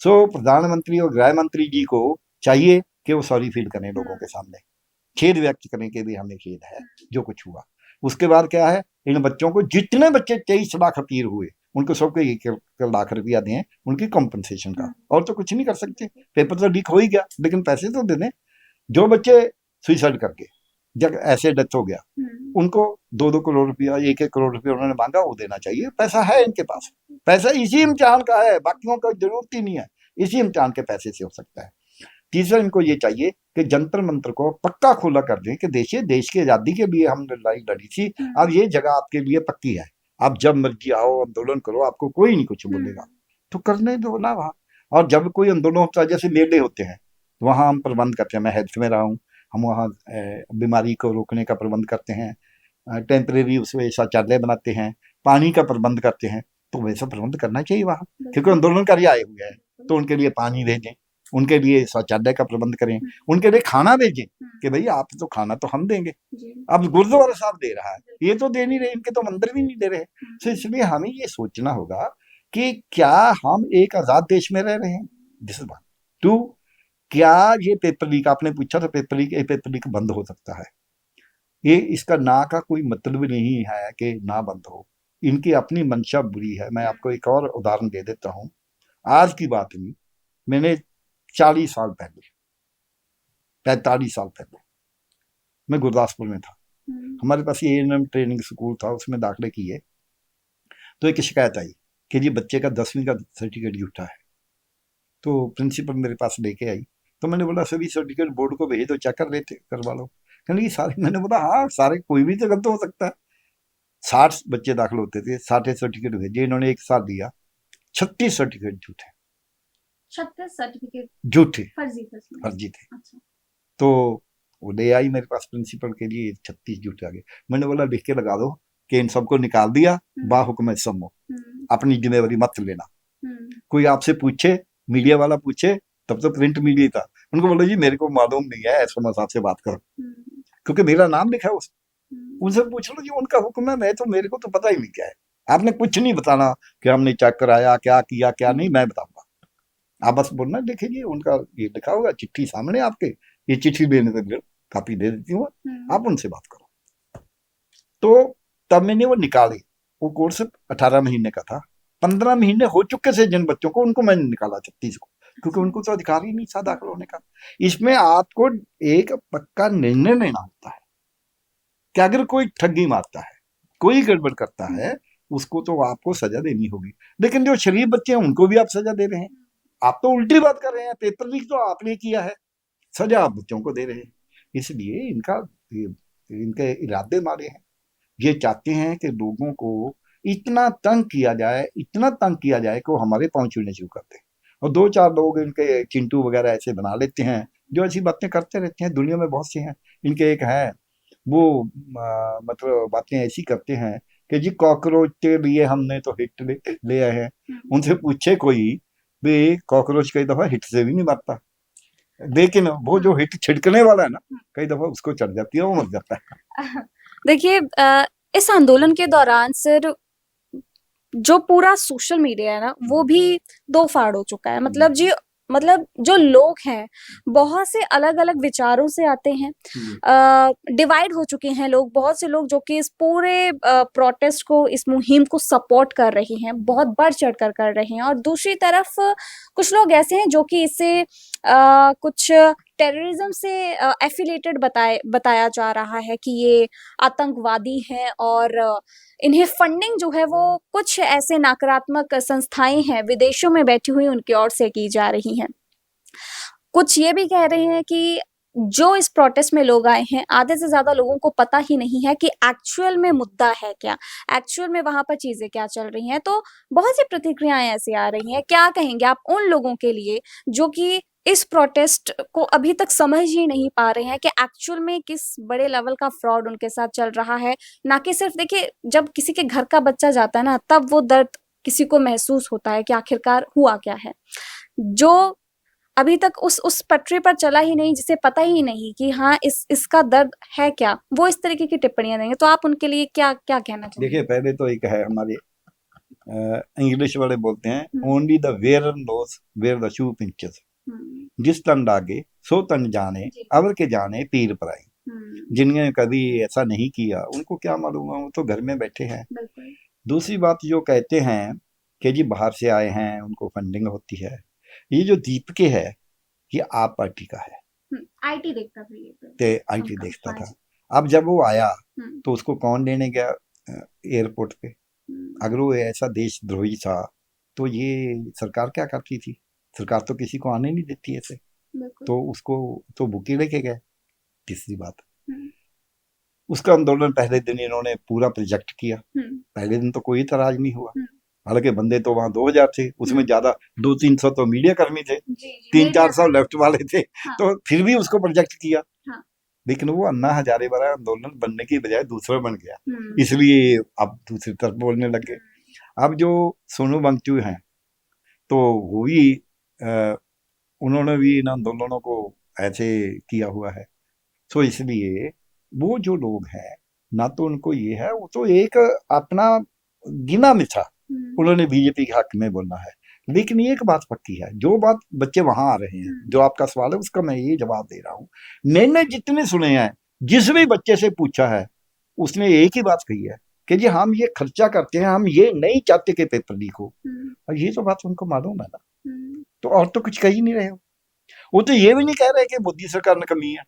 सो प्रधानमंत्री और गृह मंत्री जी को चाहिए कि वो सॉरी फील करें लोगों के सामने, खेद व्यक्त करें कि भी हमें खेद है जो कुछ हुआ। उसके बाद क्या है, इन बच्चों को, जितने बच्चे 23 लाख अपील हुए, उनको सबको 1 लाख रुपया दें उनकी कॉम्पनसेशन का, और तो कुछ नहीं कर सकते। पेपर तो लीक हो ही गया, लेकिन पैसे तो दे दें। जो बच्चे सुइसाइड करके जब ऐसे डेथ हो गया, उनको 2-2 करोड़ रुपया, 1-1 करोड़ रुपया उन्होंने मांगा, वो देना चाहिए। पैसा है इनके पास, पैसा इसी इम्तिहान का है, बाकियों का जरूरत ही नहीं है, इसी इम्तिहान के पैसे से हो सकता है। तीसरा, इनको ये चाहिए कि जंतर मंत्र को पक्का खुला कर दें कि देश की आजादी के लिए हम लड़ाई लड़ी थी, अब ये जगह आपके लिए पक्की है, आप जब मर्जी आओ आंदोलन करो, आपको कोई नहीं कुछ बोलेगा, तो करने दो ना वहाँ। और जब कोई आंदोलन होता है, जैसे मेले होते हैं, वहाँ हम प्रबंध करते हैं, मैं हेल्थ में रहा हूँ, हम वहाँ बीमारी को रोकने का प्रबंध करते हैं, टेम्परेरी उसमें शौचालय बनाते हैं, पानी का प्रबंध करते हैं। तो वैसा प्रबंध करना चाहिए वहाँ, क्योंकि आंदोलनकारी आए हुए हैं, तो उनके लिए पानी भेजें, उनके लिए शौचालय का प्रबंध करें, उनके लिए खाना भेजें कि भाई आप तो खाना तो हम देंगे। अब गुरुद्वारा साहब दे रहा है, ये तो दे नहीं रहे, इनके तो मंदिर भी नहीं दे रहे। तो इसलिए हमें ये सोचना होगा कि क्या हम एक आजाद देश में रह रहे हैं। This is one. टू, क्या ये पेपर लीक, आपने पूछा था पेपर लीक बंद हो सकता है? ये इसका ना का कोई मतलब नहीं है कि ना बंद हो, इनकी अपनी मंशा बुरी है। मैं आपको एक और उदाहरण दे देता हूँ, आज की बात नहीं, मैंने 40 साल पहले, 45 साल पहले मैं गुरदासपुर में था, हमारे पास ये A&M ट्रेनिंग स्कूल था, उसमें दाखिले किए, तो एक शिकायत आई कि जी बच्चे का 10वीं का सर्टिफिकेट झूठा है। तो प्रिंसिपल मेरे पास लेके आई, तो मैंने बोला सभी सर्टिफिकेट बोर्ड को भेज दो, चेक कर लेते, करवा लो। कहने की सारे, मैंने बोला हाँ सारे, कोई भी तो गलत हो सकता है। 60 बच्चे दाखिल होते थे, 60 सर्टिफिकेट भेजे, इन्होंने एक साल दिया, 36 सर्टिफिकेट झूठे, 36 सर्टिफिकेट झूठे, फर्जी थे। अच्छा। तो वो ले आई मेरे पास प्रिंसिपल के लिए, 36 झूठे आ गए। मैंने बोला लिख के लगा दो कि इन सबको निकाल दिया, बाहुक्म सम्मो, अपनी जिम्मेवारी मत लेना। कोई आपसे पूछे, मीडिया वाला पूछे, तब तो प्रिंट मीडिया था, उनको बोलो जी मेरे को मालूम नहीं है, एसएमएस साहब से बात करो, क्योंकि मेरा नाम लिखा है उस, उनसे पूछ लो जी उनका हुक्म है, मेरे को तो पता ही नहीं क्या है। आपने कुछ नहीं बताना कि हमने चेक कराया, क्या किया क्या नहीं, मैं बताऊंगा। आप बस बोलना देखिए जी उनका ये लिखा होगा, चिट्ठी सामने आपके, ये चिट्ठी देने से कापी दे देती हूँ, आप उनसे बात करो। तो तब मैंने वो निकाली। वो कोर्स 18 महीने का था। 15 महीने हो चुके थे जिन बच्चों को, उनको मैंने निकाला 36 को, क्योंकि उनको तो अधिकार ही नहीं था दाखिल होने का। इसमें आपको एक पक्का निर्णय लेना होता है कि अगर कोई ठगी मारता है, कोई गड़बड़ करता है, उसको तो आपको सजा देनी होगी। लेकिन जो शरीफ बच्चे हैं उनको भी आप सजा दे रहे हैं। आप तो उल्टी बात कर रहे हैं, पेपर लीक तो आपने किया है, सजा आप बच्चों को दे रहे हैं। इसलिए इनके इरादे मारे हैं। ये चाहते हैं कि लोगों को इतना तंग किया जाए, इतना तंग किया जाए कि वो हमारे पाँव छूने शुरू करते हैं। और 2-4 लोग इनके चिंटू वगैरह ऐसे बना लेते हैं जो ऐसी बातें करते रहते हैं। दुनिया में बहुत से हैं। इनके एक है वो मतलब बातें ऐसी करते हैं कि जी कॉकरोच के लिए हमने तो हिट ले आए हैं। उनसे पूछे कोई भी, कॉकरोच कई दफा हिट से भी नहीं मरता, लेकिन वो जो हिट छिड़कने वाला है ना, कई दफा उसको चढ़ जाती है, वो मर जाता है। देखिए इस आंदोलन के दौरान सर जो पूरा सोशल मीडिया है ना वो भी दो फाड़ हो चुका है। मतलब जो लोग हैं बहुत से अलग अलग विचारों से आते हैं, डिवाइड हो चुके हैं लोग। बहुत से लोग जो कि इस पूरे प्रोटेस्ट को, इस मुहिम को सपोर्ट कर रहे हैं, बहुत बढ़ चढ़ कर रहे हैं। और दूसरी तरफ कुछ लोग ऐसे हैं जो कि इसे कुछ टेररिज्म से एफिलेटेड बताया जा रहा है कि ये आतंकवादी हैं, और इन्हें फंडिंग जो है वो कुछ ऐसे नकारात्मक संस्थाएं हैं विदेशों में बैठी हुई उनकी ओर से की जा रही हैं। कुछ ये भी कह रहे हैं कि जो इस प्रोटेस्ट में लोग आए हैं, आधे से ज्यादा लोगों को पता ही नहीं है कि एक्चुअल में मुद्दा है क्या, एक्चुअल में वहां पर चीजें क्या चल रही हैं। तो बहुत सी प्रतिक्रियाएं ऐसी आ रही हैं। क्या कहेंगे आप उन लोगों के लिए जो कि इस प्रोटेस्ट को अभी तक समझ ही नहीं पा रहे हैं कि एक्चुअल में किस बड़े लेवल का फ्रॉड उनके साथ चल रहा है? ना कि सिर्फ देखिए, जब किसी के घर का बच्चा जाता है ना, तब वो दर्द किसी को महसूस होता है कि आखिरकार हुआ क्या है। जो अभी तक उस पटरी पर चला ही नहीं, जिसे पता ही नहीं कि हाँ इसका दर्द है क्या, वो इस तरीके की टिप्पणियां देंगे। तो आप उनके लिए क्या क्या कहना चाहेंगे? देखिए पहले तो एक है हमारे इंग्लिश वाले बोलते हैं only the wearer knows where the shoe pinches. जिस तन लागे सो तन जाने, अवर के जाने पीर पराई। जिन्हें कभी ऐसा नहीं किया उनको क्या मालूम है, वो तो घर में बैठे हैं। दूसरी बात जो कहते हैं कि जी बाहर से आए हैं उनको फंडिंग होती है, ये जो दीपके है ये आप पार्टी का है। आईटी देखता था ये ते आईटी देखता था। अब जब वो आया तो उसको कौन लेने गया एयरपोर्ट पे? अगर वो ऐसा देशद्रोही था तो ये सरकार क्या करती थी? सरकार तो किसी को आने नहीं देती ऐसे, तो उसको तो बुके लेके गए। तीसरी बात, उसका आंदोलन पहले दिन इन्होंने पूरा प्रोजेक्ट किया। पहले दिन तो कोई इतराज नहीं हुआ, हालांकि बंदे तो वहां 2000 थे, उसमें ज्यादा 200-300 तो मीडिया कर्मी थे, 300-400 लेफ्ट वाले थे। तो फिर भी उसको प्रोजेक्ट किया। लेकिन वो अन्ना हजारे वाला आंदोलन बनने की बजाय दूसरा बन गया, इसलिए अब दूसरी तरफ बोलने लग गए। अब जो सोनू वांगचुक हैं तो वो भी उन्होंने भी इन आंदोलनों को ऐसे किया हुआ है। तो इसलिए वो जो लोग हैं ना तो उनको ये है, वो तो एक अपना गिना मिथा उन्होंने बीजेपी के हक में बोलना है। लेकिन एक बात पक्की है, जो बात बच्चे वहां आ रहे हैं, जो आपका सवाल है उसका मैं ये जवाब दे रहा हूँ। मैंने जितने सुने हैं, जिस भी बच्चे से पूछा है उसने एक ही बात कही है कि जी हम ये खर्चा करते हैं, हम ये नहीं चाहते कि पेपर लीक हो। और ये तो बात उनको मालूम है ना, तो और तो कुछ कह ही नहीं रहे हो। वो तो ये भी नहीं कह रहे कि मोदी सरकार में कमी है,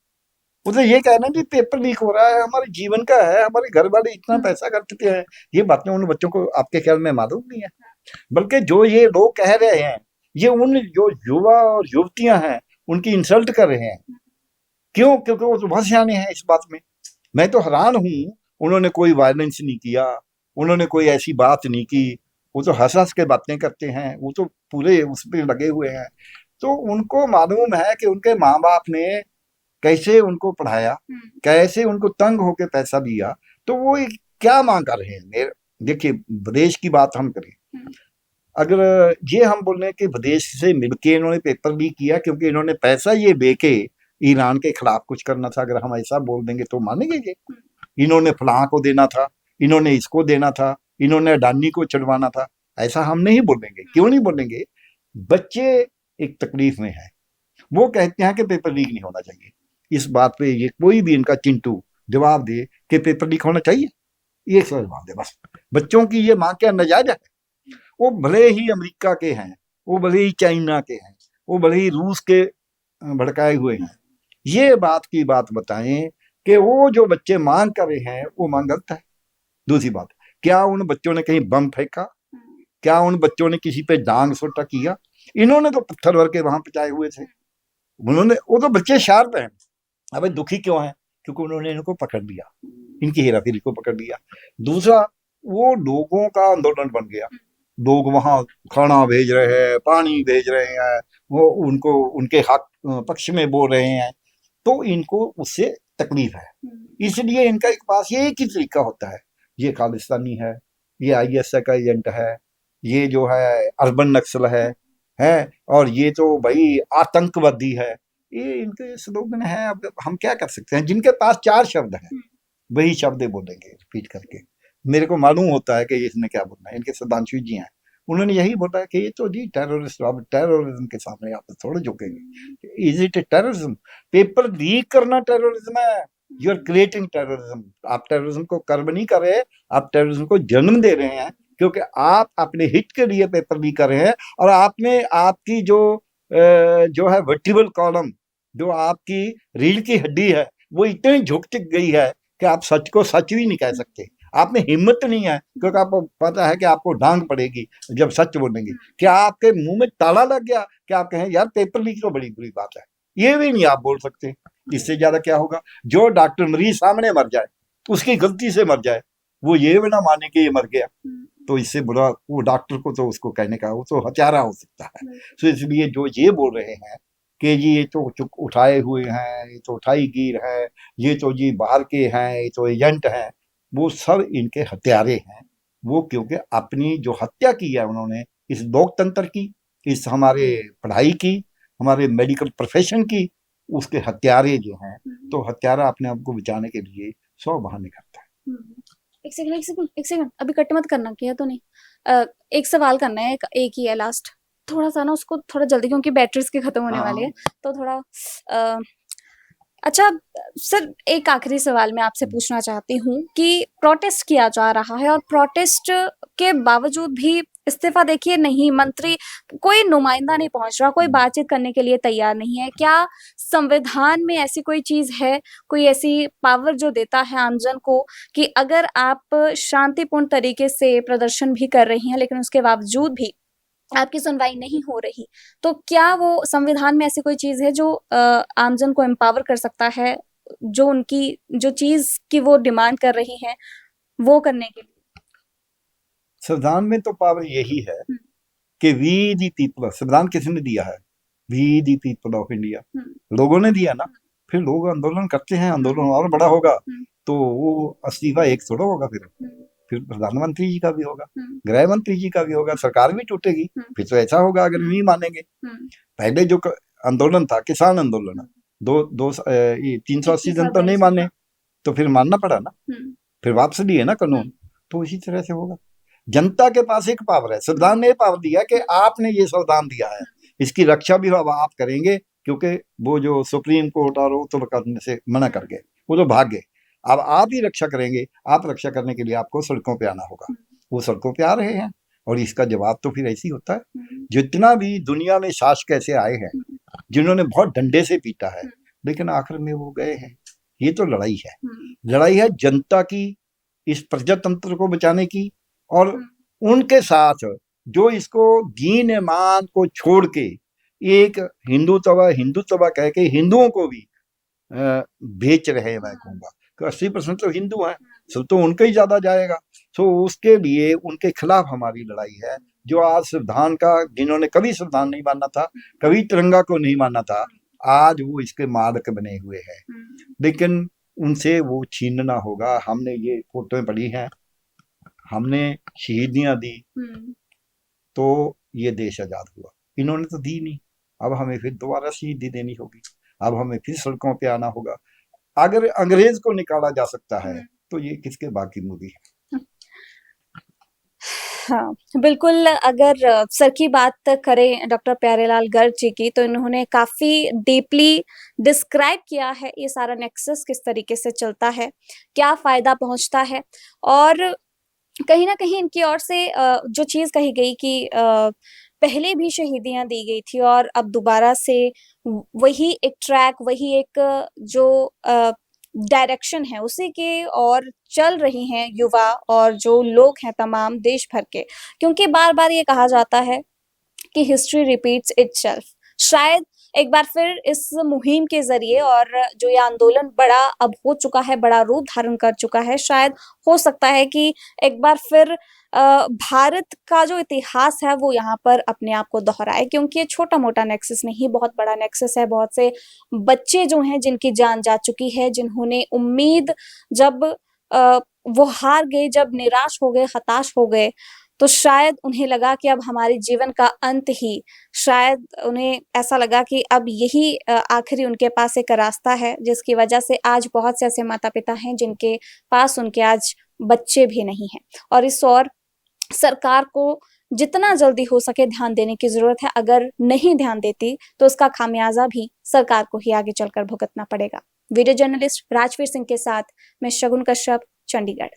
वो तो ये कहना कि पेपर लीक हो रहा है, हमारे जीवन का है, हमारे घर वाले इतना पैसा कर चुके हैं। ये बातें उन बच्चों को आपके ख्याल में मालूम नहीं है? बल्कि जो ये लोग कह रहे हैं ये उन जो युवा और युवतियां हैं उनकी इंसल्ट कर रहे हैं। क्यों? क्योंकि वो तो बहुत सियाने हैं इस बात में। मैं तो हैरान हूं, उन्होंने कोई वायलेंस नहीं किया, उन्होंने कोई ऐसी बात नहीं की, वो तो हंस हंस के बातें करते हैं, वो तो पूरे उस पर लगे हुए हैं। तो उनको मालूम है कि उनके माँ बाप ने कैसे उनको पढ़ाया, कैसे उनको तंग होके पैसा दिया, तो वो क्या मांग कर रहे हैं। देखिए विदेश की बात हम करें, अगर ये हम बोल रहे हैं कि विदेश से मिलके इन्होंने पेपर लीक किया क्योंकि इन्होंने पैसा ये दे के ईरान के खिलाफ कुछ करना था, अगर हम ऐसा बोल देंगे तो मानेंगे इन्होंने फलां को देना था, इन्होंने इसको देना था, इन्होंने अडानी को चढ़वाना था। ऐसा हम नहीं बोलेंगे। क्यों नहीं बोलेंगे? बच्चे एक तकलीफ में है, वो कहते हैं कि पेपर लीक नहीं होना चाहिए। इस बात पे ये कोई भी इनका चिंटू जवाब दे कि पेपर लीक होना चाहिए, ये जवाब दे बस। बच्चों की ये मांग क्या नाजायज है? वो भले ही अमेरिका के हैं, वो भले ही चाइना के हैं, वो भले ही रूस के भड़काए हुए हैं, ये बात की बात बताएं कि वो जो बच्चे मांग कर रहे हैं वो मांग गलत है। दूसरी बात, क्या उन बच्चों ने कहीं बम फेंका? क्या उन बच्चों ने किसी पे डांग सोटा किया? इन्होंने तो पत्थर भर के वहां पचाए हुए थे। उन्होंने, वो तो बच्चे शार्प हैं। अब दुखी क्यों है? क्योंकि उन्होंने इनको पकड़ लिया, इनकी हेराफेरी को पकड़ लिया। दूसरा, वो लोगों का आंदोलन बन गया। लोग वहां खाना भेज रहे हैं, पानी भेज रहे हैं, वो उनको उनके हक पक्ष में बोल रहे हैं, तो इनको उससे तकलीफ है। इसलिए इनका एक पास ये एक ही तरीका होता है, ये खालिस्तानी है, ये आईएसआई का एजेंट है, ये जो है अर्बन नक्सल है, और ये तो भाई आतंकवादी है। ये इनके स्लोगन है। अब हम क्या कर सकते हैं? जिनके पास चार शब्द हैं वही शब्द बोलेंगे रिपीट करके। मेरे को मालूम होता है कि इसने क्या बोलना है। इनके सुधांशु जी हैं, उन्होंने यही बोला कि ये तो जी टेररिस्ट, अब टेररिज्म के सामने आप थोड़े झुकेंगे। Is it terrorism? Paper leak करना टेररिज्म है? You are creating terrorism. आप टेररिज्म को कर्म नहीं कर रहे, आप टेररिज्म को जन्म दे रहे हैं, क्योंकि आप अपने हित के लिए पेपर लीक कर रहे हैं। और आपने आपकी जो है वर्टिबल कॉलम, जो आपकी रीढ़ की हड्डी है, वो इतनी झुक चुक गई है कि आप सच को सच भी नहीं कह सकते। आप में हिम्मत नहीं है, क्योंकि आपको पता है कि आपको डांग पड़ेगी जब सच बोलेंगे। क्या आपके मुंह में ताला लग गया कि आप कहें यार पेपर लीक तो बड़ी बुरी बात है? ये भी नहीं आप बोल सकते। इससे ज्यादा क्या होगा? जो डॉक्टर मरीज सामने मर जाए, उसकी गलती से मर जाए, वो ये भी ना माने कि ये मर गया, तो इससे बुरा वो डॉक्टर को तो उसको कहने का वो तो हत्यारा हो सकता है। तो इसलिए जो ये बोल रहे हैं कि जी ये तो चुक उठाए हुए हैं, ये तो उठाई गिर है, ये तो जी बाहर के हैं, ये तो एजेंट हैं, वो सब इनके हत्यारे हैं। वो क्योंकि अपनी जो हत्या की है उन्होंने, इस लोकतंत्र की, इस हमारे पढ़ाई की, हमारे मेडिकल प्रोफेशन की, उसके हत्यारे जो हैं। तो हत्यारा अपने आप को बचाने के लिए 100 बहाने करता है। एक सेकंड, एक सेकंड, एक सेकंड, अभी कट मत करना, किया तो नहीं। एक सवाल करना है, एक ही है लास्ट। थोड़ा सा ना उसको थोड़ा जल्दी, क्योंकि बैटरीज के खत्म होने वाली है, तो थोड़ा अच्छा सर, एक आखिरी सवाल मैं आपसे पूछना चाहती हूँ कि प्रोटेस्ट किया जा रहा है और प्रोटेस्ट के बावजूद भी इस्तीफा देखिए नहीं, मंत्री कोई नुमाइंदा नहीं पहुंच रहा, कोई बातचीत करने के लिए तैयार नहीं है। क्या संविधान में ऐसी कोई चीज है, कोई ऐसी पावर जो देता है आमजन को कि अगर आप शांतिपूर्ण तरीके से प्रदर्शन भी कर रही हैं लेकिन उसके बावजूद भी आपकी सुनवाई नहीं हो रही, तो क्या वो संविधान में ऐसी कोई चीज है जो आमजन को एम्पावर कर सकता है, जो उनकी जो चीज की वो डिमांड कर रही हैं वो करने के लिए? संविधान में तो पावर यही है कि वी दी पीपल। संविधान किसने दिया है? We the people of India, लोगों ने दिया ना। फिर लोग आंदोलन करते हैं, आंदोलन और बड़ा होगा, तो वो इस्तीफा एक थोड़ा होगा, फिर प्रधानमंत्री जी का भी होगा, गृह मंत्री जी का भी होगा, सरकार भी टूटेगी। फिर तो ऐसा होगा अगर नहीं मानेंगे। पहले जो आंदोलन था, किसान आंदोलन, 380 दिन तो नहीं माने, तो फिर मानना पड़ा ना, फिर वापस लिए ना कानून। तो इसी तरह से होगा। जनता के पास एक पावर है, संविधान ने पावर दिया कि आपने ये संविधान दिया है, इसकी रक्षा भी अब आप करेंगे, क्योंकि वो जो सुप्रीम कोर्ट और वो तो करने से मना कर गए, वो तो भाग गए। अब आप ही रक्षा करेंगे। आप रक्षा करने के लिए आपको सड़कों पे आना होगा। वो सड़कों पे आ रहे हैं, और इसका जवाब तो फिर ऐसे ही होता है। जितना भी दुनिया में शासक ऐसे आए हैं जिन्होंने बहुत डंडे से पीटा है, लेकिन आखिर में वो गए हैं। ये तो लड़ाई है, लड़ाई है जनता की, इस प्रजातंत्र को बचाने की, और उनके साथ जो इसको दीन ईमान को छोड़ के एक हिंदुत्व कह के हिंदुओं को भी बेच रहे हैं। मैं कहूँगा कि 80% तो हिंदू हैं, सब तो उनका ही ज्यादा जाएगा। तो उसके लिए उनके खिलाफ हमारी लड़ाई है। जो आज संविधान का, जिन्होंने कभी संविधान नहीं माना था, कभी तिरंगा को नहीं माना था, आज वो इसके मादक बने हुए हैं। लेकिन उनसे वो छीनना होगा। हमने ये फोटोएं पढ़ी हैं, हमने शहीदियां दी, तो ये देश आजाद हुआ। इन्होंने तो दी नहीं, अब हमें फिर दोबारा शहीदी देनी होगी, अब हमें फिर सड़कों पे आना होगा। अगर अंग्रेज को निकाला जा सकता है तो ये किसके बाकी मूवी है। हाँ, बिल्कुल अगर सर की बात करें डॉक्टर प्यारेलाल गर्ग जी की, तो इन्होंने काफ़ी डीपली डिस्क्राइब किया है ये सारा नेक्सस किस तरीके से चलता है, क्या फ़ायदा पहुँचता है और कहीं न कहीं इनकी ओर से जो चीज़ कही गई कि पहले भी शहीदियाँ दी गई थी और अब दोबारा से वही एक ट्रैक, वही एक जो डायरेक्शन है, उसी के ओर चल रही हैं युवा और जो लोग हैं तमाम देश भर के। क्योंकि बार-बार ये कहा जाता है कि हिस्ट्री रिपीट्स इटसेल्फ। शायद एक बार फिर इस मुहिम के ज़रिए और जो ये आंदोलन बड़ा अब हो चुका है, बड़ा रूप धारण कर चुका है, शायद हो सकता है कि एक बार फिर भारत का जो इतिहास है वो यहाँ पर अपने आप को दोहराए क्योंकि ये छोटा-मोटा नेक्सस नहीं, बहुत बड़ा नेक्सस है। बहुत से बच्चे जो हैं जिनकी जान जा चुकी है, जिन्होंने उम्मीद जब वो हार गए, जब निराश हो गए, हताश हो गए, तो शायद उन्हें लगा कि अब हमारे जीवन का अंत ही शायद उन्हें ऐसा लगा कि अब यही आखिरी उनके पास एक रास्ता है, जिसकी वजह से आज बहुत से ऐसे माता-पिता हैं, जिनके पास उनके आज बच्चे भी नहीं हैं और इस ओर सरकार को जितना जल्दी हो सके ध्यान देने की ज़रूरत है। अगर नहीं ध्यान देती, तो उसका खामियाज़ा भी सरकार को ही आगे चलकर भुगतना पड़ेगा। वीडियो जर्नलिस्ट राजवीर सिंह के साथ मैं शगुन कश्यप, चंडीगढ़।